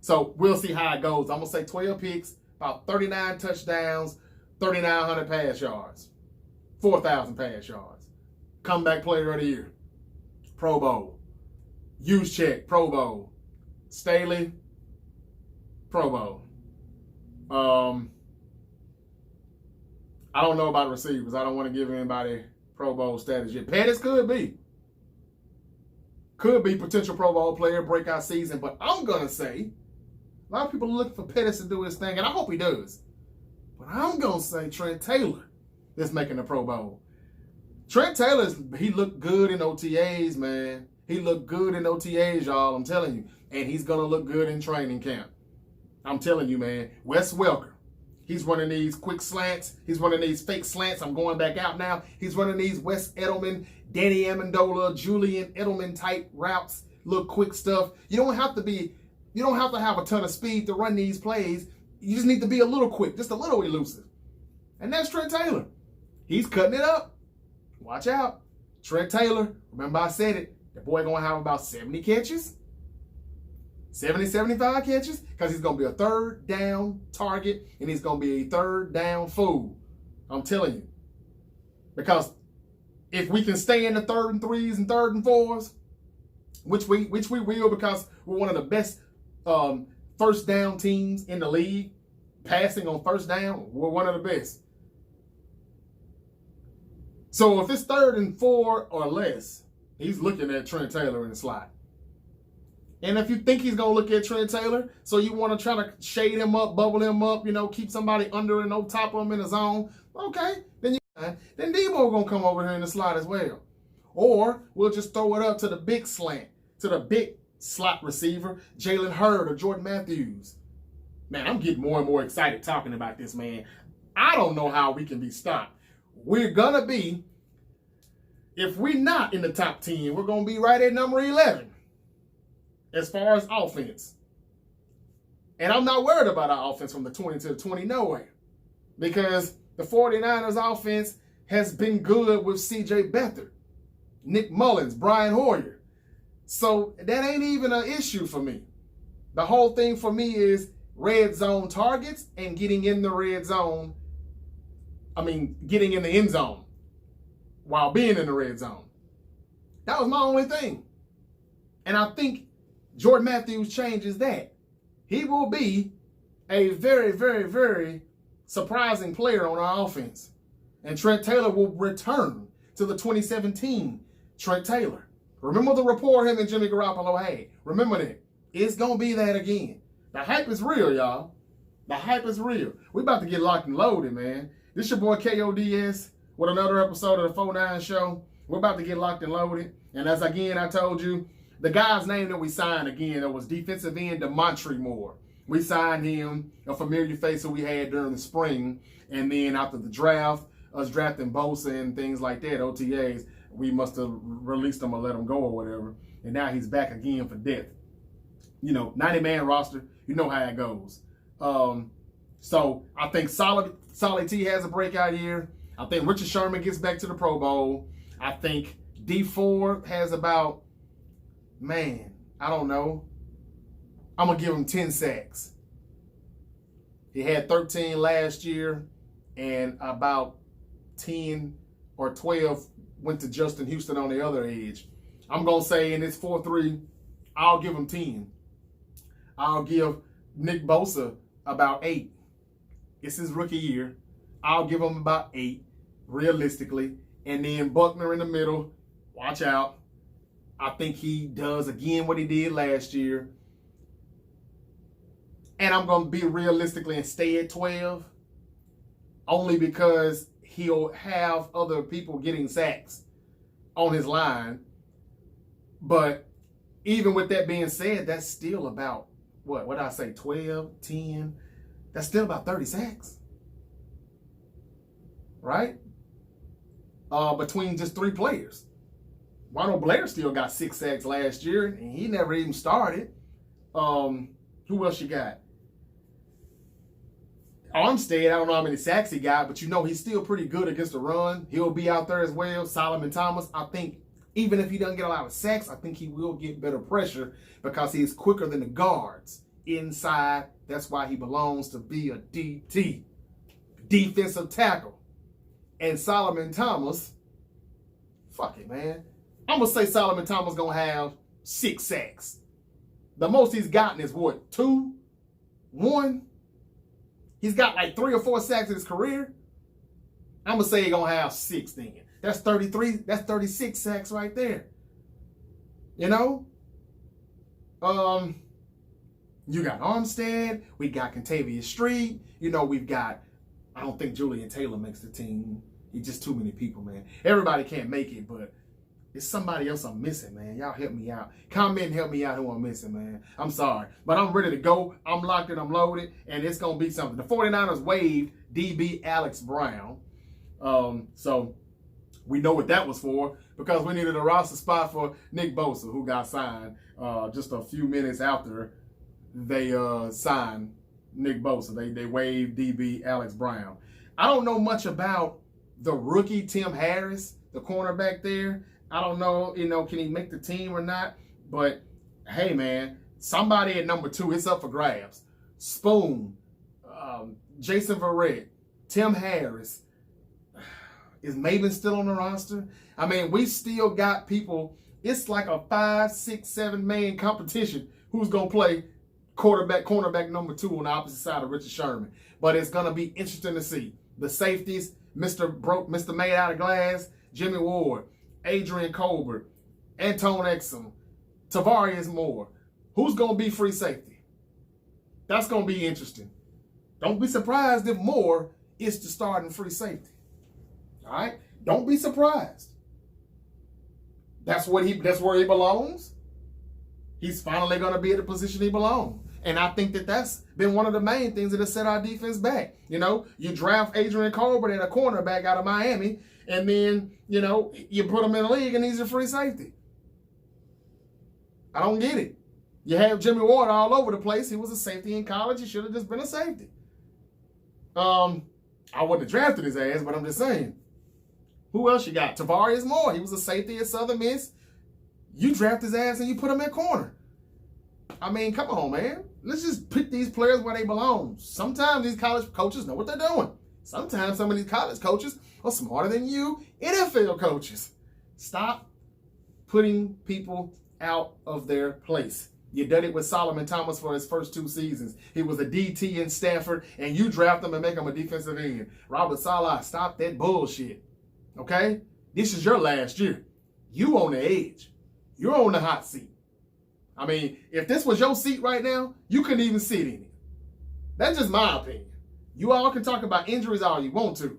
So we'll see how it goes. I'm going to say 12 picks, about 39 touchdowns, 3,900 pass yards, 4,000 pass yards. Comeback player of the year. Pro Bowl. Juszczyk, Pro Bowl. Staley, Pro Bowl. I don't know about receivers. I don't want to give anybody Pro Bowl status yet. Pettis could be. Could be potential Pro Bowl player, breakout season. But I'm going to say, a lot of people are looking for Pettis to do his thing, and I hope he does. But I'm going to say Trent Taylor is making the Pro Bowl. Trent Taylor, he looked good in OTAs, man. He looked good in OTAs, y'all. I'm telling you. And he's going to look good in training camp. I'm telling you, man. Wes Welker. He's running these quick slants. He's running these fake slants. I'm going back out now. He's running these Wes Edelman, Danny Amendola, Julian Edelman type routes, little quick stuff. You don't have to have a ton of speed to run these plays. You just need to be a little quick, just a little elusive. And that's Trent Taylor. He's cutting it up. Watch out. Trent Taylor, remember I said it, the boy going to have about 70 catches. 70, 75 catches, because he's going to be a third down target, and he's going to be a third down fool. I'm telling you. Because if we can stay in the 3rd and 3s and 3rd and 4s, which we will, because we're one of the best first down teams in the league, passing on first down, we're one of the best. So if it's 3rd and 4 or less, he's looking at Trent Taylor in the slot. And if you think he's going to look at Trent Taylor, so you want to try to shade him up, bubble him up, keep somebody under and over top of him in the zone, okay, then Deebo going to come over here in the slot as well. Or we'll just throw it up to the big slant, to the big slot receiver, Jalen Hurd or Jordan Matthews. Man, I'm getting more and more excited talking about this, man. I don't know how we can be stopped. We're going to be, if we're not in the top 10, we're going to be right at number 11. As far as offense. And I'm not worried about our offense from the 20 to the 20, no way. Because the 49ers offense has been good with C.J. Beathard, Nick Mullins, Brian Hoyer. So that ain't even an issue for me. The whole thing for me is red zone targets and getting in the red zone. Getting in the end zone while being in the red zone. That was my only thing. And I think Jordan Matthews changes that. He will be a very, very, very surprising player on our offense. And Trent Taylor will return to the 2017 Trent Taylor. Remember the rapport him and Jimmy Garoppolo had. Remember that. It's going to be that again. The hype is real, y'all. The hype is real. We about to get locked and loaded, man. This your boy K.O.D.S. with another episode of the 4-9 Show. We're about to get locked and loaded. And as again, I told you, the guy's name that we signed again, that was defensive end DeMontre Moore. We signed him, a familiar face that we had during the spring. And then after the draft, us drafting Bosa and things like that, OTAs, we must have released him or let him go or whatever. And now he's back again for depth. 90-man roster, you know how it goes. So I think Solid T has a breakout year. I think Richard Sherman gets back to the Pro Bowl. I think D4 has about, I don't know. I'm going to give him 10 sacks. He had 13 last year, and about 10 or 12 went to Justin Houston on the other edge. I'm going to say in this 4-3, I'll give him 10. I'll give Nick Bosa about 8. It's his rookie year. I'll give him about 8, realistically. And then Buckner in the middle, watch out. I think he does again what he did last year. And I'm going to be realistically and stay at 12. Only because he'll have other people getting sacks on his line. But even with that being said, that's still about, what did I say, 12, 10? That's still about 30 sacks. Right? Between just 3 players. Ronald Blair still got 6 sacks last year, and he never even started. Who else you got? Armstead, I don't know how many sacks he got, but he's still pretty good against the run. He'll be out there as well. Solomon Thomas, I think, even if he doesn't get a lot of sacks, I think he will get better pressure because he's quicker than the guards inside. That's why he belongs to be a DT, defensive tackle. And Solomon Thomas, fuck it, man. I'm going to say Solomon Thomas going to have 6 sacks. The most he's gotten is what, 2? 1? He's got like 3 or 4 sacks in his career. I'm going to say he's going to have 6 then. That's 33. That's 36 sacks right there. You got Armstead. We got Contavious Street. We've got, I don't think Julian Taylor makes the team. He's just too many people, man. Everybody can't make it, but it's somebody else I'm missing, man. Y'all help me out. Comment and help me out who I'm missing, man. I'm sorry. But I'm ready to go. I'm locked and I'm loaded, and it's going to be something. The 49ers waived DB Alex Brown. So we know what that was for because we needed a roster spot for Nick Bosa, who got signed just a few minutes after they signed Nick Bosa. They waived DB Alex Brown. I don't know much about the rookie Tim Harris, the cornerback there. I don't know, can he make the team or not? But, hey, man, somebody at number 2, it's up for grabs. Spoon, Jason Verrett, Tim Harris. Is Maven still on the roster? I mean, we still got people. It's like a 5, 6, 7 man competition. Who's going to play cornerback number 2 on the opposite side of Richard Sherman? But it's going to be interesting to see. The safeties, Mr. Made Out of Glass, Jimmy Ward, Adrian Colbert, Antone Exum, Tavarius Moore. Who's going to be free safety? That's going to be interesting. Don't be surprised if Moore is the starting free safety. All right? Don't be surprised. That's where he belongs. He's finally going to be at the position he belongs. And I think that's been one of the main things that has set our defense back. You draft Adrian Colbert at a cornerback out of Miami, and then, you put him in the league and he's a free safety. I don't get it. You have Jimmy Ward all over the place. He was a safety in college. He should have just been a safety. I wouldn't have drafted his ass, but I'm just saying. Who else you got? Tavarius Moore. He was a safety at Southern Miss. You draft his ass and you put him at corner. I mean, come on, man. Let's just pick these players where they belong. Sometimes these college coaches know what they're doing. Sometimes some of these college coaches are smarter than you NFL coaches. Stop putting people out of their place. You did it with Solomon Thomas for his first 2 seasons. He was a DT in Stanford, and you draft him and make him a defensive end. Robert Saleh, stop that bullshit. Okay? This is your last year. You on the edge. You're on the hot seat. I mean, if this was your seat right now, you couldn't even sit in it. That's just my opinion. You all can talk about injuries all you want to.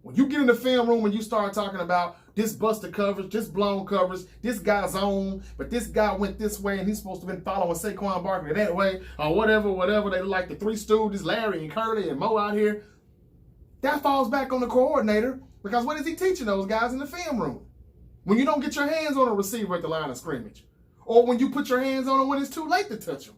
When you get in the film room and you start talking about this busted coverage, this blown coverage, this guy's on, but this guy went this way and he's supposed to have been following Saquon Barkley that way, or whatever. They like the 3 Stooges, Larry and Curly and Mo out here. That falls back on the coordinator, because what is he teaching those guys in the film room? When you don't get your hands on a receiver at the line of scrimmage, or when you put your hands on him when it's too late to touch him,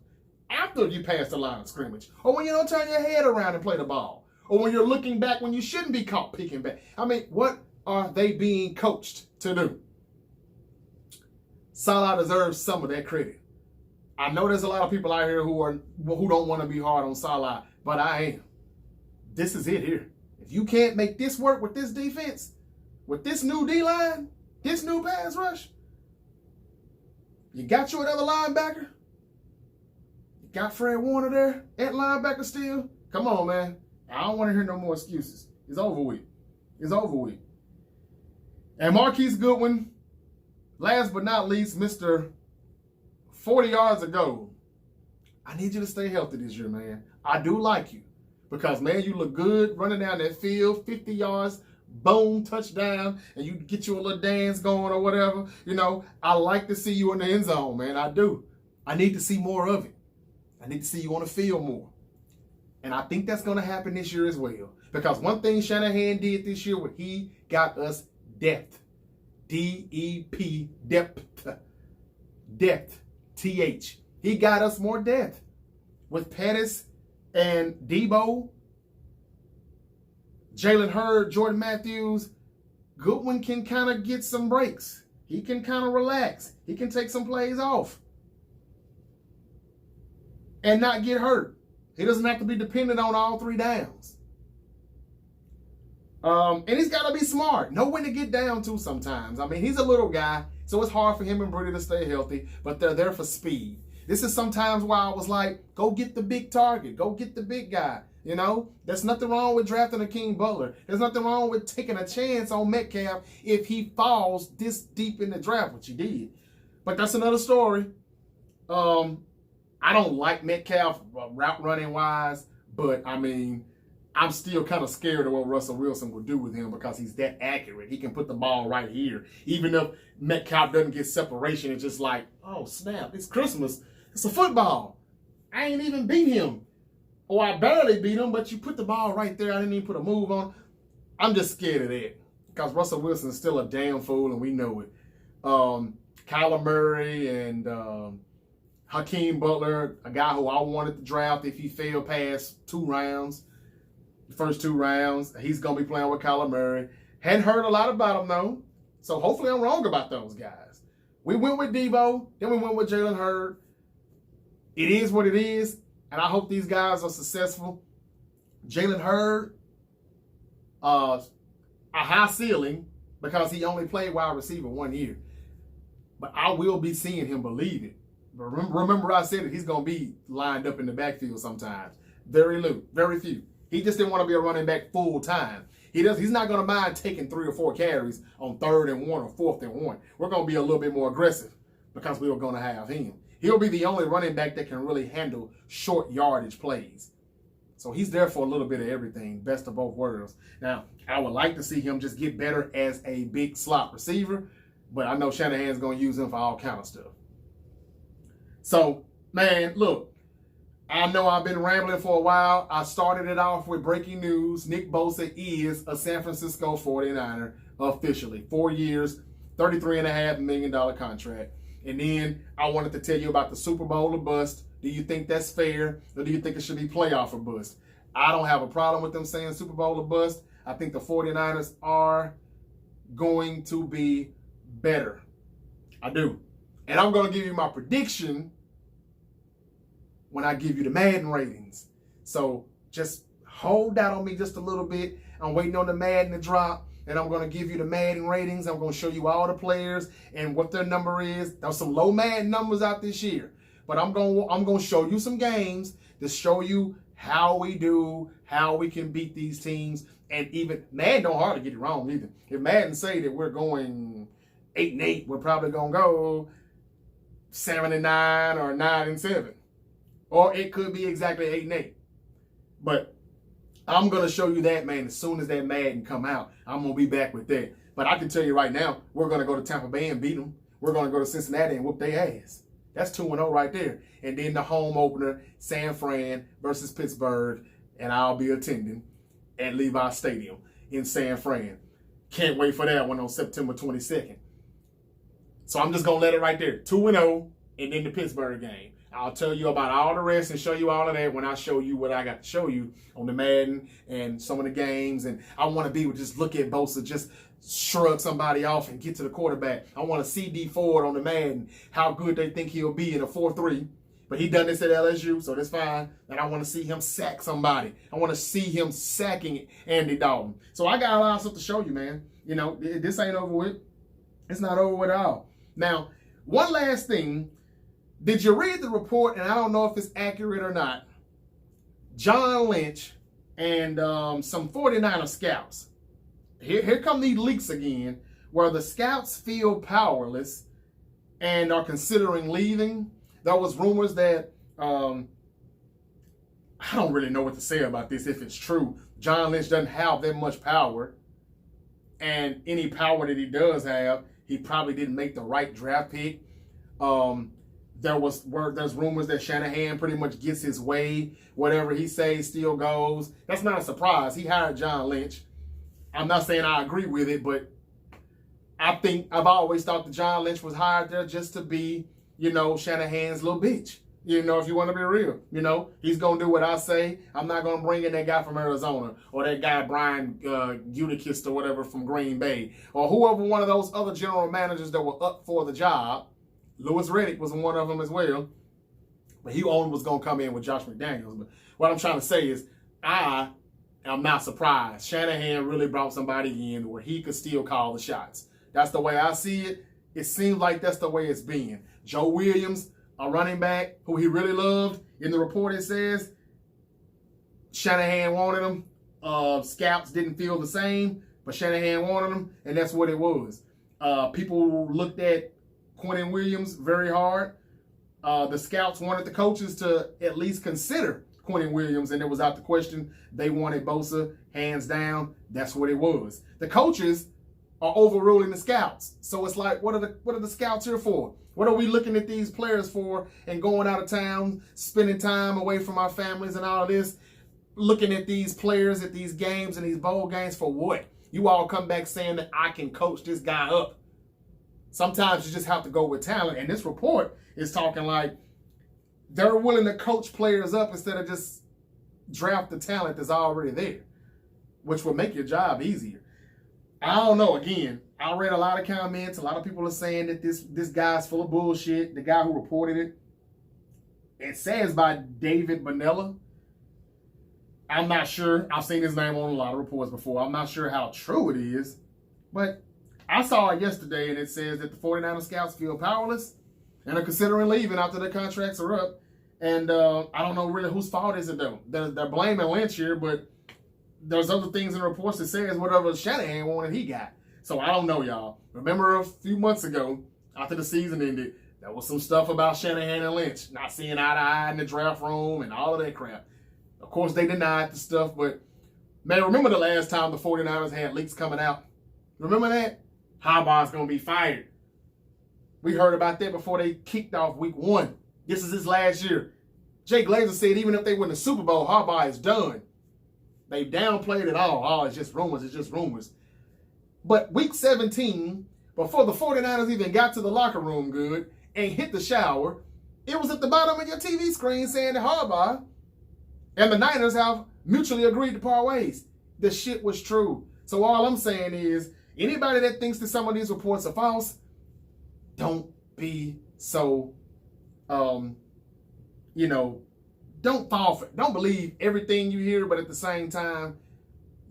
after you pass the line of scrimmage, or when you don't turn your head around and play the ball, or when you're looking back when you shouldn't be caught peeking back. I mean, what are they being coached to do? Salah deserves some of that credit. I know there's a lot of people out here who don't want to be hard on Salah, but I am. This is it here. If you can't make this work with this defense, with this new D-line, this new pass rush, you got you another linebacker? You got Fred Warner there at linebacker still? Come on, man. I don't want to hear no more excuses. It's over with. It's over with. And Marquise Goodwin, last but not least, Mr. 40 yards ago. I need you to stay healthy this year, man. I do like you. Because, man, you look good running down that field, 50 yards, boom, touchdown, and you get you a little dance going or whatever. You know, I like to see you in the end zone, man. I do. I need to see more of it. I need to see you on the field more. And I think that's going to happen this year as well. Because one thing Shanahan did this year, he got us depth. D-E-P, depth. Depth. T-H. He got us more depth. With Pettis and Deebo, Jalen Hurd, Jordan Matthews, Goodwin can kind of get some breaks. He can kind of relax. He can take some plays off and not get hurt. He doesn't have to be dependent on all 3 downs. And he's got to be smart. Know when to get down to sometimes. I mean, he's a little guy, so it's hard for him and Brady to stay healthy, but they're there for speed. This is sometimes why I was like, go get the big target. Go get the big guy. You know, there's nothing wrong with drafting a King Butler. There's nothing wrong with taking a chance on Metcalf if he falls this deep in the draft, which he did. But that's another story. I don't like Metcalf route running wise, but I mean, I'm still kind of scared of what Russell Wilson will do with him because he's that accurate. He can put the ball right here. Even if Metcalf doesn't get separation, it's just like, oh, snap, it's Christmas. It's a football. I ain't even beat him. Or I barely beat him, but you put the ball right there. I didn't even put a move on. I'm just scared of that because Russell Wilson is still a damn fool, and we know it. Kyler Murray and Hakeem Butler, a guy who I wanted to draft if he failed past 2 rounds. The first 2 rounds, he's going to be playing with Kyler Murray. Hadn't heard a lot about him, though. So hopefully I'm wrong about those guys. We went with Deebo. Then we went with Jalen Hurd. It is what it is. And I hope these guys are successful. Jalen Hurd, a high ceiling because he only played wide receiver 1 year. But I will be seeing him, believe it. But remember I said it, he's going to be lined up in the backfield sometimes. Very few. He just didn't want to be a running back full time. He's not going to mind taking 3 or 4 carries on 3rd and 1 or 4th and 1. We're going to be a little bit more aggressive because we were going to have him. He'll be the only running back that can really handle short yardage plays. So he's there for a little bit of everything, best of both worlds. Now, I would like to see him just get better as a big slot receiver, but I know Shanahan's going to use him for all kind of stuff. So, man, look, I know I've been rambling for a while. I started it off with breaking news. Nick Bosa is a San Francisco 49er officially. 4 years, $33.5 million contract. And then I wanted to tell you about the Super Bowl or bust. Do you think that's fair, or do you think it should be playoff or bust? I don't have a problem with them saying Super Bowl or bust. I think the 49ers are going to be better. I do. And I'm going to give you my prediction when I give you the Madden ratings. So just hold that on me just a little bit. I'm waiting on the Madden to drop. and I'm going to give you the Madden ratings. I'm going to show you all the players and what their number is. There's some low Madden numbers out this year, but I'm going to show you some games to show you how we do, how we can beat these teams. And even Madden don't hardly get it wrong either. If Madden say that we're going 8-8, we're probably going to go 7-9 or 9-7. Or it could be exactly 8-8. But I'm going to show you that, man, as soon as that Madden come out. I'm going to be back with that. But I can tell you right now, we're going to go to Tampa Bay and beat them. We're going to go to Cincinnati and whoop their ass. That's 2-0 right there. And then the home opener, San Fran versus Pittsburgh, and I'll be attending at Levi Stadium in San Fran. Can't wait for that one on September 22nd. So I'm just going to let it right there. 2-0, and then the Pittsburgh game. I'll tell you about all the rest and show you all of that when I show you what I got to show you on the Madden and some of the games. And I want to be able to just look at Bosa, just shrug somebody off and get to the quarterback. I want to see D Ford on the Madden, how good they think he'll be in a 4-3. But he done this at LSU, so that's fine. And I want to see him sack somebody. I want to see him sacking Andy Dalton. So I got a lot of stuff to show you, man. You know, this ain't over with. It's not over with at all. Now, one last thing. Did you read the report? And I don't know if it's accurate or not. John Lynch and some 49er scouts. Here come these leaks again, where the scouts feel powerless and are considering leaving. There was rumors that, I don't really know what to say about this if it's true. John Lynch doesn't have that much power. And any power that he does have, he probably didn't make the right draft pick. There's rumors that Shanahan pretty much gets his way. Whatever he says still goes. That's not a surprise. He hired John Lynch. I'm not saying I agree with it, but I've always thought that John Lynch was hired there just to be, you know, Shanahan's little bitch. You know, if you want to be real, you know, he's going to do what I say. I'm not going to bring in that guy from Arizona or that guy, Brian Gutekunst or whatever from Green Bay or whoever one of those other general managers that were up for the job. Louis Riddick was one of them as well. But he only was going to come in with Josh McDaniels. But what I'm trying to say is I am not surprised. Shanahan really brought somebody in where he could still call the shots. That's the way I see it. It seems like that's the way it's been. Joe Williams, a running back who he really loved. In the report it says Shanahan wanted him. Scouts didn't feel the same, but Shanahan wanted him, and that's what it was. People looked at Quentin Williams very hard. The scouts wanted the coaches to at least consider Quentin Williams, and it was out the question. They wanted Bosa, hands down. That's what it was. The coaches are overruling the scouts. So it's like, what are the scouts here for? What are we looking at these players for and going out of town, spending time away from our families and all of this, looking at these players at these games and these bowl games for what? You all come back saying that I can coach this guy up. Sometimes you just have to go with talent. And this report is talking like they're willing to coach players up instead of just draft the talent that's already there, which will make your job easier. I don't know. Again, I read a lot of comments. A lot of people are saying that this guy's full of bullshit. The guy who reported it. It says by David Bonella. I'm not sure. I've seen his name on a lot of reports before. I'm not sure how true it is. But I saw it yesterday, and it says that the 49er scouts feel powerless and are considering leaving after their contracts are up. And I don't know really whose fault is it, though. They're blaming Lynch here, but there's other things in the reports that says whatever Shanahan wanted, he got. So I don't know, y'all. Remember a few months ago, after the season ended, there was some stuff about Shanahan and Lynch not seeing eye to eye in the draft room and all of that crap. Of course, they denied the stuff, but, man, remember the last time the 49ers had leaks coming out? Remember that? Harbaugh's going to be fired. We heard about that before they kicked off week 1. This is his last year. Jay Glazer said even if they win the Super Bowl, Harbaugh is done. They downplayed it all. Oh, it's just rumors. It's just rumors. But week 17, before the 49ers even got to the locker room good and hit the shower, it was at the bottom of your TV screen saying that Harbaugh and the Niners have mutually agreed to part ways. The shit was true. So all I'm saying is, anybody that thinks that some of these reports are false, don't be so, don't fall for it. Don't believe everything you hear, but at the same time,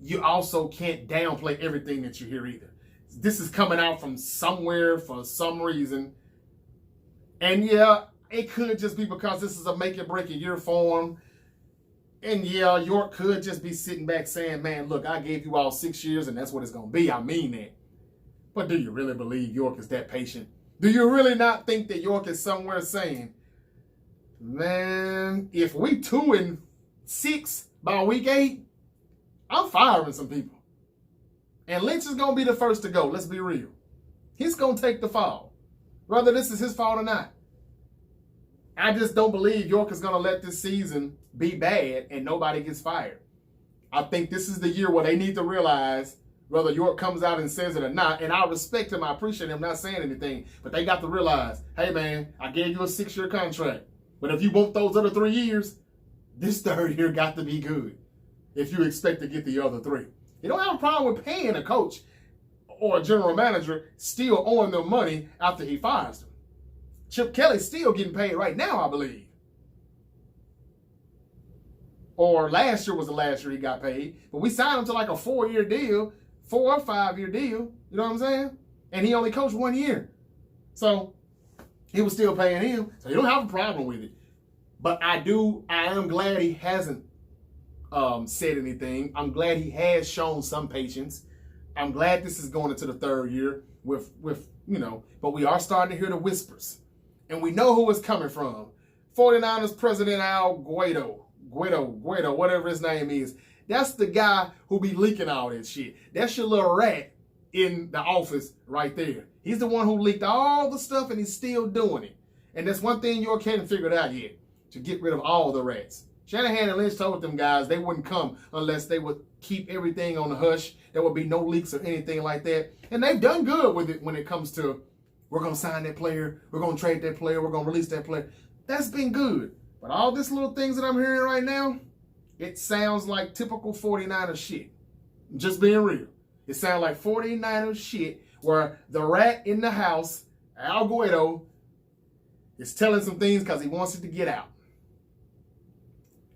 you also can't downplay everything that you hear either. This is coming out from somewhere for some reason. And yeah, it could just be because this is a make it break a year for him. And yeah, York could just be sitting back saying, man, look, I gave you all 6 years and that's what it's going to be. I mean that. But do you really believe York is that patient? Do you really not think that York is somewhere saying, man, if we 2-6 by week 8, I'm firing some people. And Lynch is going to be the first to go. Let's be real. He's going to take the fall, whether this is his fault or not. I just don't believe York is going to let this season be bad and nobody gets fired. I think this is the year where they need to realize, whether York comes out and says it or not, and I respect him, I appreciate him not saying anything, but they got to realize, hey man, I gave you a 6-year contract, but if you want those other 3 years, this third year got to be good if you expect to get the other 3. You don't have a problem with paying a coach or a general manager still owing them money after he fires them. Chip Kelly's still getting paid right now, I believe. Or last year was the last year he got paid. But we signed him to like a 4-year deal, 4 or 5-year deal. You know what I'm saying? And he only coached 1 year. So he was still paying him. So you don't have a problem with it. But I am glad he hasn't said anything. I'm glad he has shown some patience. I'm glad this is going into the 3rd year with but we are starting to hear the whispers. And we know who it's coming from. 49ers President Al Guido, whatever his name is. That's the guy who be leaking all that shit. That's your little rat in the office right there. He's the one who leaked all the stuff and he's still doing it. And that's one thing York hadn't figured out yet, to get rid of all the rats. Shanahan and Lynch told them guys they wouldn't come unless they would keep everything on the hush. There would be no leaks or anything like that. And they've done good with it when it comes to, we're going to sign that player, we're going to trade that player, we're going to release that player. That's been good. But all these little things that I'm hearing right now, it sounds like typical 49ers shit. Just being real. It sounds like 49ers shit where the rat in the house, Al Guido, is telling some things because he wants it to get out.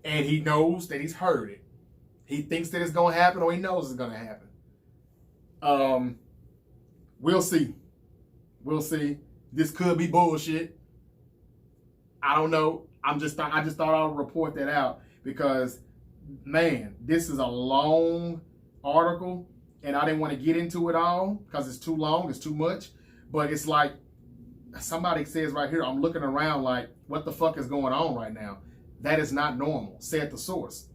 And he knows that he's heard it. He thinks that it's going to happen, or he knows it's going to happen. We'll see. We'll see. This could be bullshit. I don't know. I just thought I would report that out because, man, this is a long article, and I didn't want to get into it all because it's too long, it's too much. But it's like somebody says right here, I'm looking around like, what the fuck is going on right now? That is not normal, said the source.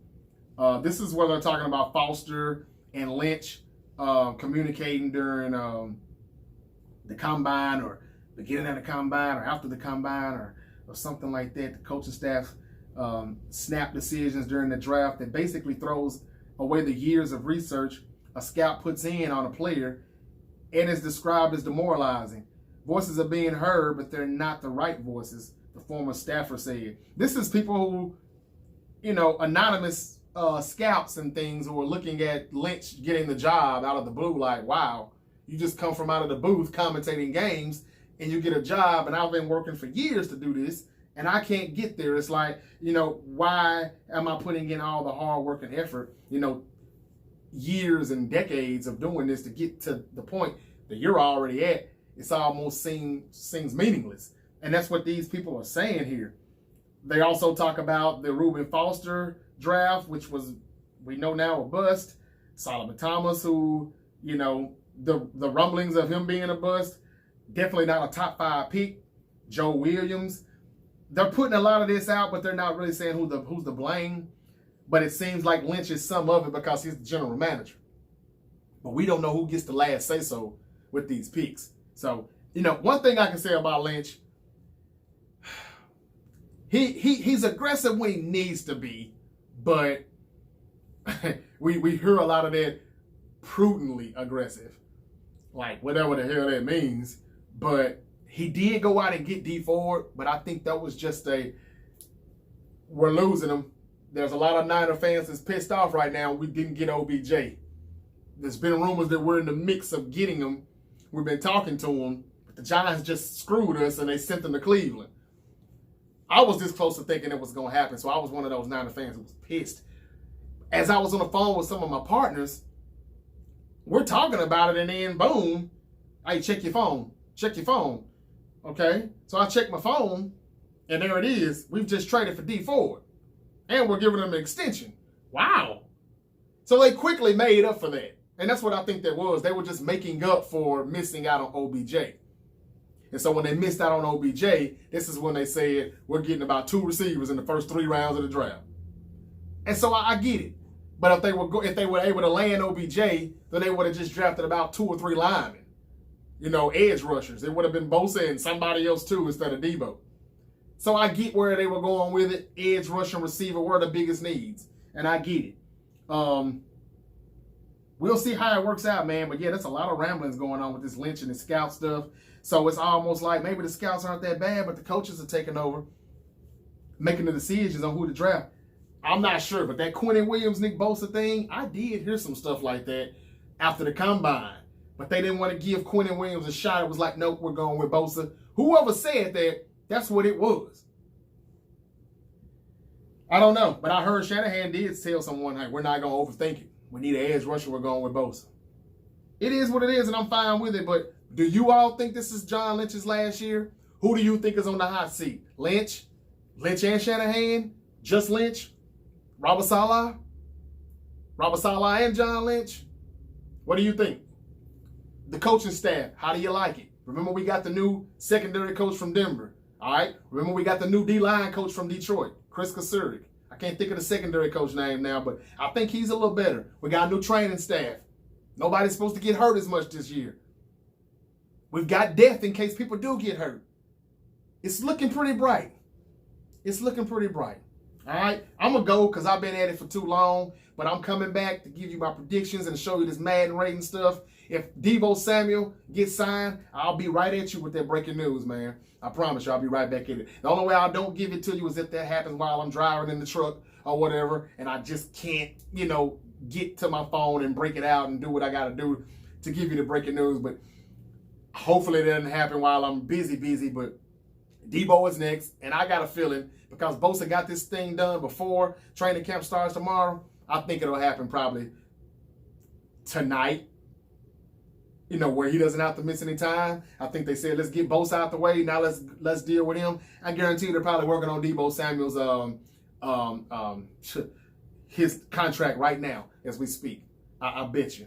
This is where they're talking about Foster and Lynch communicating during the combine, or beginning of the combine, or after the combine, or something like that. The coaching staff snap decisions during the draft that basically throws away the years of research a scout puts in on a player, and is described as demoralizing. Voices are being heard, but they're not the right voices, the former staffer said. This is people who, anonymous scouts and things who are looking at Lynch getting the job out of the blue like, wow, you just come from out of the booth commentating games and you get a job, and I've been working for years to do this and I can't get there. It's like, why am I putting in all the hard work and effort, years and decades of doing this to get to the point that you're already at? It's almost seems meaningless. And that's what these people are saying here. They also talk about the Reuben Foster draft, which was, we know now, a bust. Solomon Thomas, who, the rumblings of him being a bust, definitely not a top 5 pick. Joe Williams. They're putting a lot of this out, but they're not really saying who's to blame. But it seems like Lynch is some of it because he's the general manager. But we don't know who gets the last say-so with these picks. So, one thing I can say about Lynch, he's aggressive when he needs to be, but we hear a lot of that prudently aggressive, like whatever the hell that means. But he did go out and get D Ford, but I think that was just we're losing him. There's a lot of Niner fans that's pissed off right now. We didn't get OBJ. There's been rumors that we're in the mix of getting him. We've been talking to him, but the Giants just screwed us and they sent him to Cleveland. I was this close to thinking it was going to happen, so I was one of those Niner fans who was pissed. as I was on the phone with some of my partners, we're talking about it, and then boom, hey, check your phone. Check your phone. Okay? So I check my phone, and there it is. We've just traded for D Ford. And we're giving them an extension. Wow. So they quickly made up for that. And that's what I think that was. They were just making up for missing out on OBJ. And so when they missed out on OBJ, this is when they said, we're getting about 2 receivers in the first 3 rounds of the draft. And so I get it. But if they were able to land OBJ, then they would have just drafted about 2 or 3 linemen. You know, edge rushers. It would have been Bosa and somebody else too instead of Deebo. So I get where they were going with it. Edge rusher and receiver were the biggest needs. And I get it. We'll see how it works out, man. But yeah, that's a lot of ramblings going on with this Lynch and the scout stuff. So it's almost like maybe the scouts aren't that bad, but the coaches are taking over, making the decisions on who to draft. I'm not sure, but that Quentin Williams, Nick Bosa thing, I did hear some stuff like that after the combine. But they didn't want to give Quentin Williams a shot. It was like, nope, we're going with Bosa. Whoever said that, that's what it was. I don't know, but I heard Shanahan did tell someone, hey, we're not going to overthink it. We need an edge rusher, we're going with Bosa. It is what it is, and I'm fine with it, but do you all think this is John Lynch's last year? Who do you think is on the hot seat? Lynch? Lynch and Shanahan? Just Lynch? Robert Saleh? Robert Saleh and John Lynch? What do you think? The coaching staff, how do you like it? Remember we got the new secondary coach from Denver, all right? Remember we got the new D-line coach from Detroit, Chris Kasurik. I can't think of the secondary coach name now, but I think he's a little better. We got a new training staff. Nobody's supposed to get hurt as much this year. We've got depth in case people do get hurt. It's looking pretty bright. It's looking pretty bright. All right? I'm going to go because I've been at it for too long, but I'm coming back to give you my predictions and show you this Madden rating stuff. If Deebo Samuel gets signed, I'll be right at you with that breaking news, man. I promise you, I'll be right back in it. The only way I don't give it to you is if that happens while I'm driving in the truck or whatever, and I just can't, get to my phone and break it out and do what I got to do to give you the breaking news. But hopefully it doesn't happen while I'm busy. But Deebo is next, and I got a feeling because Bosa got this thing done before training camp starts tomorrow, I think it'll happen probably tonight. Where he doesn't have to miss any time. I think they said, let's get Bosa out the way. Now let's deal with him. I guarantee you they're probably working on Deebo Samuel's his contract right now as we speak. I bet you.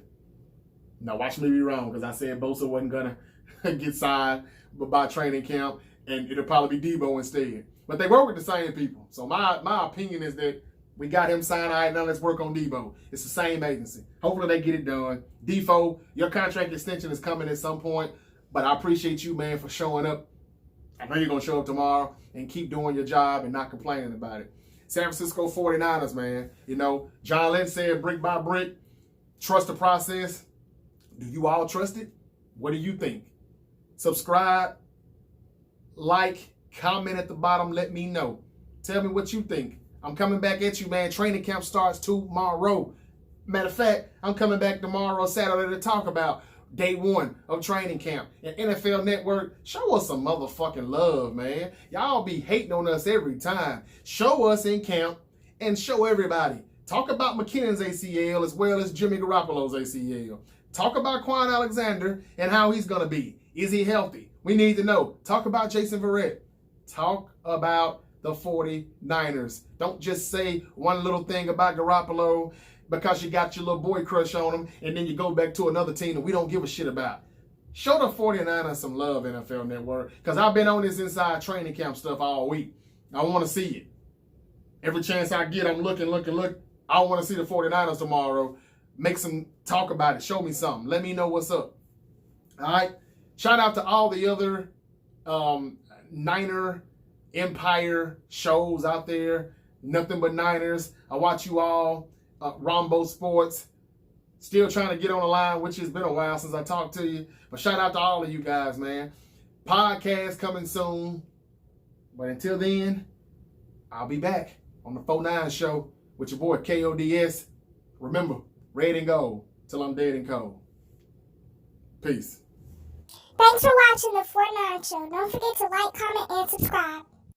Now watch me be wrong because I said Bosa wasn't gonna get signed by training camp, and it'll probably be Deebo instead. But they work with the same people. So my opinion is that we got him signed. All right, now let's work on Deebo. It's the same agency. Hopefully they get it done. Defo, your contract extension is coming at some point, but I appreciate you, man, for showing up. I know you're going to show up tomorrow and keep doing your job and not complaining about it. San Francisco 49ers, man. John Lynch said brick by brick, trust the process. Do you all trust it? What do you think? Subscribe, like, comment at the bottom. Let me know. Tell me what you think. I'm coming back at you, man. Training camp starts tomorrow. Matter of fact, I'm coming back tomorrow, Saturday, to talk about day 1 of training camp. And NFL Network, show us some motherfucking love, man. Y'all be hating on us every time. Show us in camp and show everybody. Talk about McKinnon's ACL as well as Jimmy Garoppolo's ACL. Talk about Quan Alexander and how he's going to be. Is he healthy? We need to know. Talk about Jason Verrett. Talk about the 49ers. Don't just say one little thing about Garoppolo because you got your little boy crush on him and then you go back to another team that we don't give a shit about. Show the 49ers some love, NFL Network, because I've been on this inside training camp stuff all week. I want to see it. Every chance I get, I'm looking. I want to see the 49ers tomorrow. Make some talk about it. Show me something. Let me know what's up. All right? Shout out to all the other Niner Empire shows out there. Nothing but Niners. I watch you all. Rombo Sports. Still trying to get on the line, which has been a while since I talked to you. But shout out to all of you guys, man. Podcast coming soon. But until then, I'll be back on the 49 show with your boy K.O.D.S. Remember, red and gold till I'm dead and cold. Peace. Thanks for watching the 49 Show. Don't forget to like, comment, and subscribe.